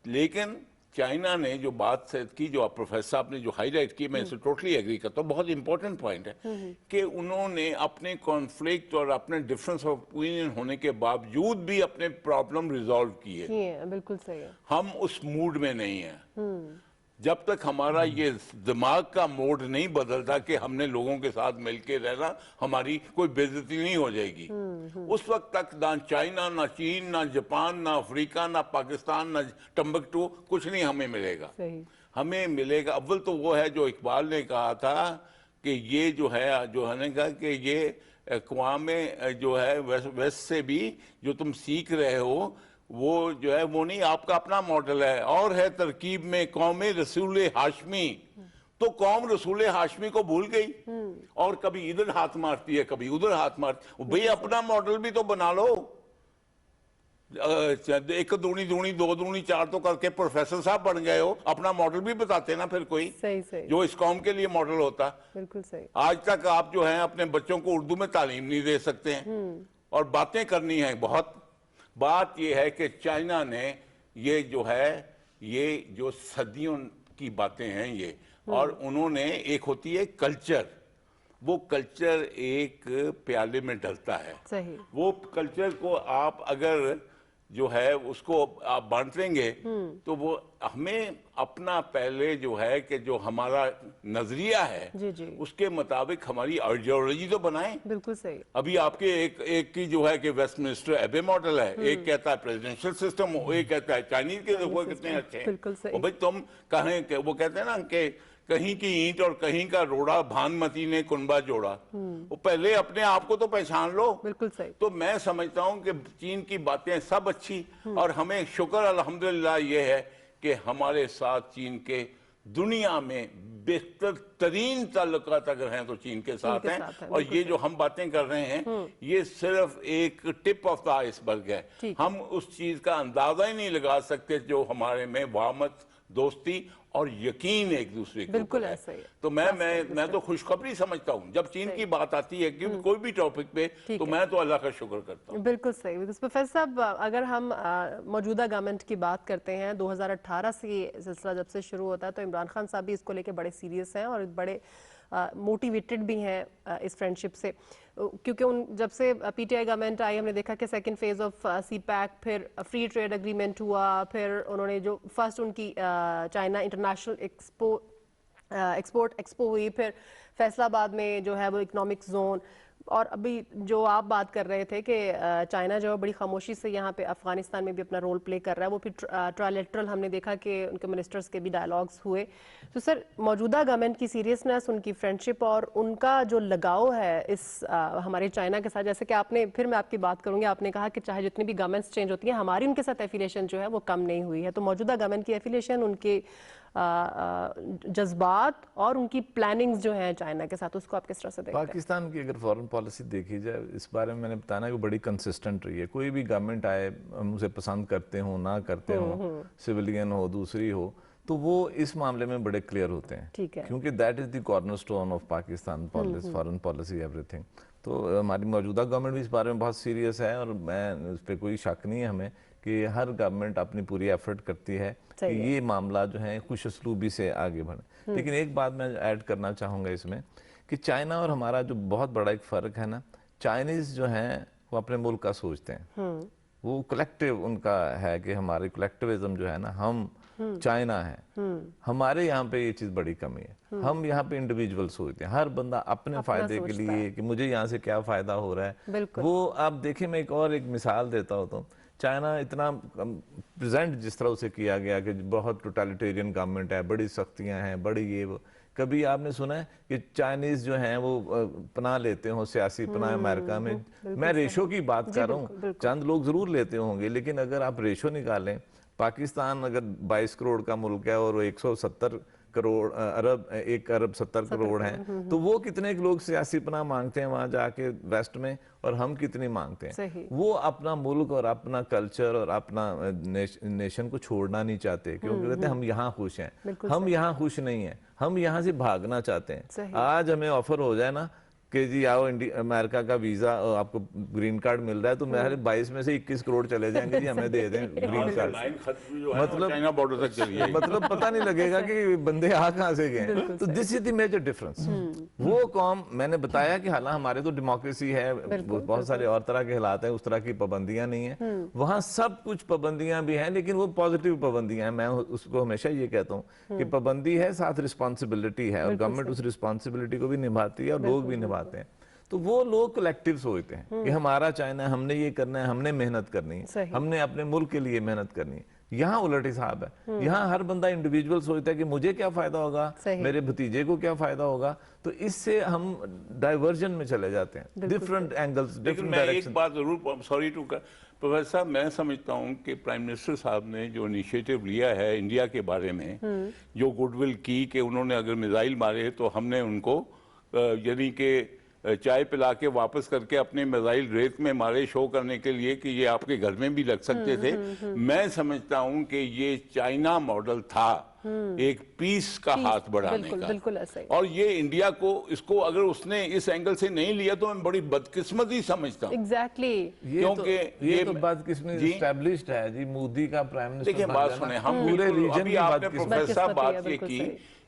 लेकिन चाइना ने जो बात से की, जो आप प्रोफेसर साहब ने जो हाईलाइट की, मैं इसे टोटली एग्री करता हूँ, बहुत इंपॉर्टेंट पॉइंट है कि उन्होंने अपने कॉन्फ्लिक्ट और अपने डिफरेंस ऑफ ओपिनियन होने के बावजूद भी अपने प्रॉब्लम रिजॉल्व किए।
बिल्कुल सही है।
हम उस मूड में नहीं है। जब तक हमारा ये दिमाग का मोड नहीं बदलता कि हमने लोगों के साथ मिलके रहना, हमारी कोई बेइज्जती नहीं हो जाएगी। उस वक्त तक ना चाइना, ना चीन, ना जापान, ना अफ्रीका, ना पाकिस्तान, ना टम्बकटू, कुछ नहीं हमें मिलेगा।
सही।
हमें मिलेगा अव्वल तो वो है जो इकबाल ने कहा था कि ये जो है ने कहा कि ये अक़वाम जो है वेस्ट से भी जो तुम सीख रहे हो वो जो है वो नहीं, आपका अपना मॉडल है और है तरकीब में कौम रसूल हाशमी। तो कौम रसूल हाशमी को भूल गई और कभी इधर हाथ मारती है, कभी उधर हाथ मारती। भाई अपना मॉडल भी तो बना लो। एक दूनी दूनी, दो दूनी, चार तो करके प्रोफेसर साहब बन गए हो, अपना मॉडल भी बताते ना फिर कोई।
सही सही।
जो इस कौम के लिए मॉडल होता।
बिल्कुल सही।
आज तक आप जो है अपने बच्चों को उर्दू में तालीम नहीं दे सकते हैं और बातें करनी है बहुत। बात यह है कि चाइना ने ये जो सदियों की बातें हैं ये, और उन्होंने, एक होती है कल्चर, वो कल्चर एक प्याले में डलता है।
सही।
वो कल्चर को आप अगर जो है उसको आप बांटेंगे तो वो हमें अपना पहले जो है कि जो हमारा नजरिया है
जी जी।
उसके मुताबिक हमारी आइडियोलॉजी तो बनाएं।
बिल्कुल सही।
अभी आपके एक की जो है कि वेस्टमिनिस्टर एबे मॉडल है, एक कहता है प्रेसिडेंशियल सिस्टम, एक कहता है चाइनीज के देखो कितने अच्छे हैं।
बिल्कुल सही।
भाई तुम कहें, वो कहते हैं ना कि कहीं की ईंट और कहीं का रोड़ा, भानुमती ने कुनबा जोड़ा। वो पहले अपने आप को तो पहचान लो।
बिल्कुल सही।
तो मैं समझता हूं कि चीन की बातें सब अच्छी, और हमें शुक्र अल्हम्दुलिल्लाह ये है कि हमारे साथ चीन के दुनिया में बेहतर तरीन ताल्लुकात अगर हैं तो चीन के साथ हैं। और ये जो हम बातें कर रहे हैं ये सिर्फ एक टिप ऑफ द आइसबर्ग है। हम उस चीज का अंदाजा ही नहीं लगा सकते जो हमारे में वामत, दोस्ती और यकीन एक दूसरे के
बिल्कुल
ऊपर
ऐसा ही है।
तो मैं तो खुशखबरी समझता हूँ जब चीन की बात आती है, क्योंकि कोई भी टॉपिक पे तो मैं तो अल्लाह का शुक्र करता हूँ।
बिल्कुल सही। प्रोफेसर साहब, अगर हम मौजूदा गवर्नमेंट की बात करते हैं, 2018 से ये सिलसिला जब से शुरू होता है तो इमरान खान साहब भी इसको लेके बड़े सीरियस हैं और बड़े मोटिवेटेड भी हैं इस फ्रेंडशिप से, क्योंकि जब से पीटीआई गवर्नमेंट आई हमने देखा कि सेकंड फेज ऑफ सीपैक, फिर फ्री ट्रेड एग्रीमेंट हुआ, फिर उन्होंने जो फर्स्ट उनकी चाइना इंटरनेशनल एक्सपोर्ट एक्सपो हुई, फिर फैसलाबाद में जो है वो इकोनॉमिक जोन, और अभी जो आप बात कर रहे थे कि चाइना जो है बड़ी खामोशी से यहाँ पे अफगानिस्तान में भी अपना रोल प्ले कर रहा है, वो फिर ट्रायलैटरल हमने देखा कि उनके मिनिस्टर्स के भी डायलॉग्स हुए। तो सर, मौजूदा गवर्नमेंट की सीरियसनेस, उनकी फ्रेंडशिप और उनका जो लगाव है इस हमारे चाइना के साथ, जैसे कि आपने, फिर मैं आपकी बात करूंगी, आपने कहा कि चाहे जितनी भी गवर्नमेंट्स चेंज होती हैं हमारी उनके साथ एफिलिएशन जो है वो कम नहीं हुई है। तो मौजूदा गवर्नमेंट की एफिलिएशन, उनके जज्बात और उनकी प्लानिंग्स जो है चाइना के साथ, उसको आप किस तरह से देखते हैं?
पाकिस्तान की अगर फॉरेन पॉलिसी देखी जाए, इस बारे में मैंने बताना कि बड़ी कंसिस्टेंट रही है। कोई भी गवर्नमेंट आए, हम उसे पसंद करते हो ना करते हो, सिविलियन हो दूसरी हो, तो वो इस मामले में बड़े क्लियर होते हैं।
ठीक है।
क्योंकि that is the cornerstone of Pakistan policy, foreign policy, everything. तो हमारी मौजूदा गवर्नमेंट भी इस बारे में बहुत सीरियस है और मैं उस पर कोई शक नहीं है हमें कि हर गवर्नमेंट अपनी पूरी एफर्ट करती है कि ये मामला जो है खुश असलूबी से आगे बढ़े। लेकिन एक बात मैं ऐड करना चाहूँगा इसमें कि चाइना और हमारा जो बहुत बड़ा एक फ़र्क है ना, चाइनीज़ जो हैं वो अपने मुल्क का सोचते हैं, वो कलेक्टिव उनका है कि हमारे कलेक्टिविज्म जो है ना, हम चाइना है। हमारे यहाँ पे ये चीज़ बड़ी कमी है। हम यहाँ पे इंडिविजुअल सोचते हैं, हर बंदा अपने फायदे के लिए कि मुझे यहाँ से क्या फ़ायदा हो रहा है। वो आप देखें, मैं एक मिसाल देता हूँ, तो चाइना इतना प्रेजेंट जिस तरह उसे किया गया कि बहुत टोटलिटेरियन गवर्नमेंट है, बड़ी सख्तियां हैं, बड़ी ये वो, कभी आपने सुना है कि चाइनीज जो हैं वो पनाह लेते हो, सियासी पनाह अमेरिका में? मैं रेशो की बात कर रहा हूँ, चंद लोग जरूर लेते होंगे, लेकिन अगर आप रेशो निकालें, पाकिस्तान अगर 22 करोड़ का मुल्क है और वो 170 करोड़ अरब 1 अरब 70 करोड़ हैं, तो वो कितने लोग सियासी पनाह मांगते हैं वहां जाके वेस्ट में, और हम कितनी मांगते हैं? वो अपना मुल्क और अपना कल्चर और अपना नेशन को छोड़ना नहीं चाहते, क्योंकि कहते हैं हम यहाँ खुश हैं। हम यहाँ खुश नहीं हैं, हम यहाँ से भागना चाहते हैं। आज हमें ऑफर हो जाए ना कि जी आओ अमेरिका का वीजा, आपको ग्रीन कार्ड मिल रहा है, तो मेरे 22 में से 21 करोड़ चले जाएंगे जी, हमें दे दें ग्रीन कार्ड। मतलब
चाइना बॉर्डर तक चली जाएगी।
मतलब पता नहीं लगेगा कि बंदे आ कहां से गए। तो this is the major difference. वो कौम, मैंने बताया कि हालांकि हमारे तो डेमोक्रेसी है, बहुत सारे और तरह के हालात हैं, उस तरह की पाबंदियां नहीं है। वहां सब कुछ पाबंदियां भी हैं, लेकिन वो पॉजिटिव पाबंदियां हैं। मैं उसको हमेशा ये कहता हूँ कि पाबंदी है, साथ रिस्पॉन्सिबिलिटी है, और गवर्नमेंट उस रिस्पॉन्सिबिलिटी को भी निभाती है और लोग भी निभाते हैं। तो वो लोग कलेक्टिव सोचते हैं कि हमारा चाइना है, हमने ये करना है, हमने मेहनत करनी है, हमने अपने मुल्क के लिए मेहनत करनी है। यहाँ उलट हिसाब है, यहाँ हर बंदा इंडिविजुअल सोचता है कि मुझे क्या फायदा होगा, मेरे भतीजे को क्या फायदा होगा। तो इससे हम डाइवर्जन में चले जाते हैं, डिफरेंट एंगल्स, डिफरेंट डायरेक्शन।
एक बात जरूर, सॉरी टू प्रोफेसर साहब, मैं समझता हूँ कि प्राइम मिनिस्टर साहब ने जो इनिशिएटिव लिया है इंडिया के बारे में, जो गुडविल की कि उन्होंने अगर मिसाइल मारे तो हमने उनको यानी कि चाय पिला के वापस करके अपने मिसाइल रेत में मारे, शो करने के लिए कि ये आपके घर में भी लग सकते थे। मैं समझता हूं कि ये चाइना मॉडल था, एक पीस का हाथ बढ़ाने का।
बिल्कुल ऐसा ही।
और ये इंडिया को, इसको अगर उसने इस एंगल से नहीं लिया तो मैं बड़ी बदकिस्मती समझता हूँ।
एग्जैक्टली।
क्योंकि ये तो बदकिस्मती एस्टैब्लिश्ड है जी, मोदी का प्राइम मिनिस्टर।
देखिए बात सुने, हम पूरे रीजन की प्रोफेसर साहब बात ये की,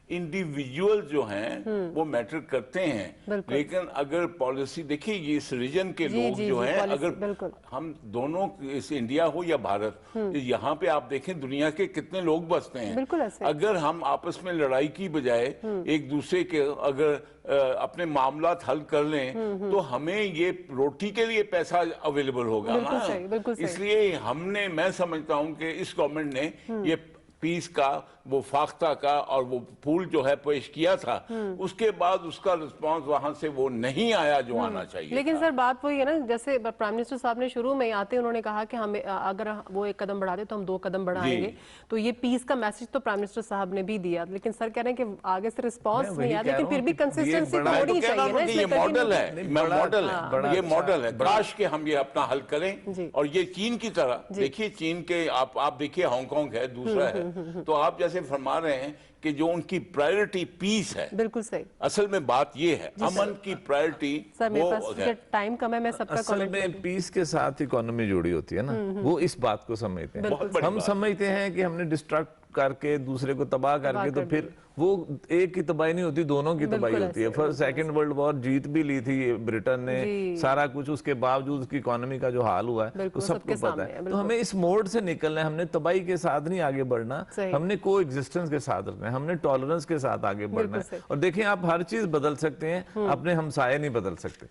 इंडिविजुअल जो हैं वो मैटर करते हैं, लेकिन अगर पॉलिसी देखिए, ये इस रीजन के लोग जो हैं, अगर हम दोनों, इस इंडिया हो या भारत, यहाँ पे आप देखें दुनिया के कितने लोग बसते हैं। अगर हम आपस में लड़ाई की बजाय एक दूसरे के अगर अपने मामलात हल कर लें तो हमें ये रोटी के लिए पैसा अवेलेबल होगा ना। इसलिए हमने, मैं समझता हूँ कि इस गवर्नमेंट ने ये पीस का, वो फाख्ता का और वो फूल जो है पेश किया था, उसके बाद उसका रिस्पांस वहां से वो नहीं आया जो आना चाहिए।
लेकिन सर बात वही है ना, जैसे प्राइम मिनिस्टर साहब ने शुरू में आते उन्होंने कहा कि हमें अगर वो 1 कदम बढ़ाते तो हम 2 कदम बढ़ाएंगे, तो ये पीस का मैसेज तो प्राइम मिनिस्टर साहब ने भी दिया, लेकिन सर कह रहे हैं कि आगे से रिस्पांस नहीं आया, लेकिन फिर भी कंसिस्टेंसी होनी चाहिए ना।
ये मॉडल है, ये मॉडल है, काश के हम ये अपना हल करें। और ये चीन की तरह देखिए, चीन के आप देखिए, हांगकांग है, दूसरा है, तो आप जैसे फरमा रहे हैं कि जो उनकी प्रायोरिटी पीस है, बिल्कुल सही। असल में बात ये है, अमन की प्रायोरिटी।
सर मेरे पास टाइम कम है, मैं सबका
असल में पीस के साथ इकोनॉमी जुड़ी होती है ना, वो इस बात को समझते हैं। हम समझते हैं कि हमने डिस्ट्रक्ट करके दूसरे को तबाह करके, तो फिर वो एक की तबाही नहीं होती, दोनों की तबाही होती है। फर्स्ट सेकंड वर्ल्ड वॉर जीत भी ली थी ब्रिटेन ने, सारा कुछ, उसके बावजूद उसकी इकोनॉमी का जो हाल हुआ है तो सबको पता है। तो हमें इस मोड से निकलना है, हमने तबाही के साथ नहीं आगे बढ़ना, हमने को एग्जिस्टेंस के साथ रखना है, हमने टॉलरेंस के साथ आगे बढ़ना है। और देखिए, आप हर चीज बदल सकते हैं, अपने हमसाये नहीं बदल सकते।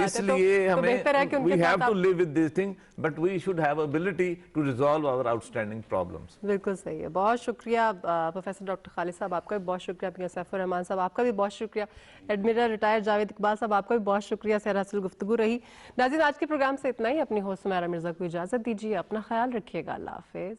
इसलिए हमें we have to live with this thing, but we should have ability to resolve our outstanding problems.
बिल्कुल सही है। बहुत शुक्रिया प्रोफेसर डॉक्टर खालिद साहब, आपका भी बहुत शुक्रिया। पीर सैफुर रहमान साहब, आपका भी बहुत शुक्रिया। एडमिरल रिटायर्ड जावेद इकबाल साहब, आपका भी बहुत शुक्रिया। सेहरा हासिल गुफ्तगू रही। नाज़रीन, आज के प्रोग्राम से इतना ही। अपनी होस्ट सुमैरा मिर्जा को इजाजत दीजिए, अपना ख्याल रखिएगा। अल्लाह हाफिज।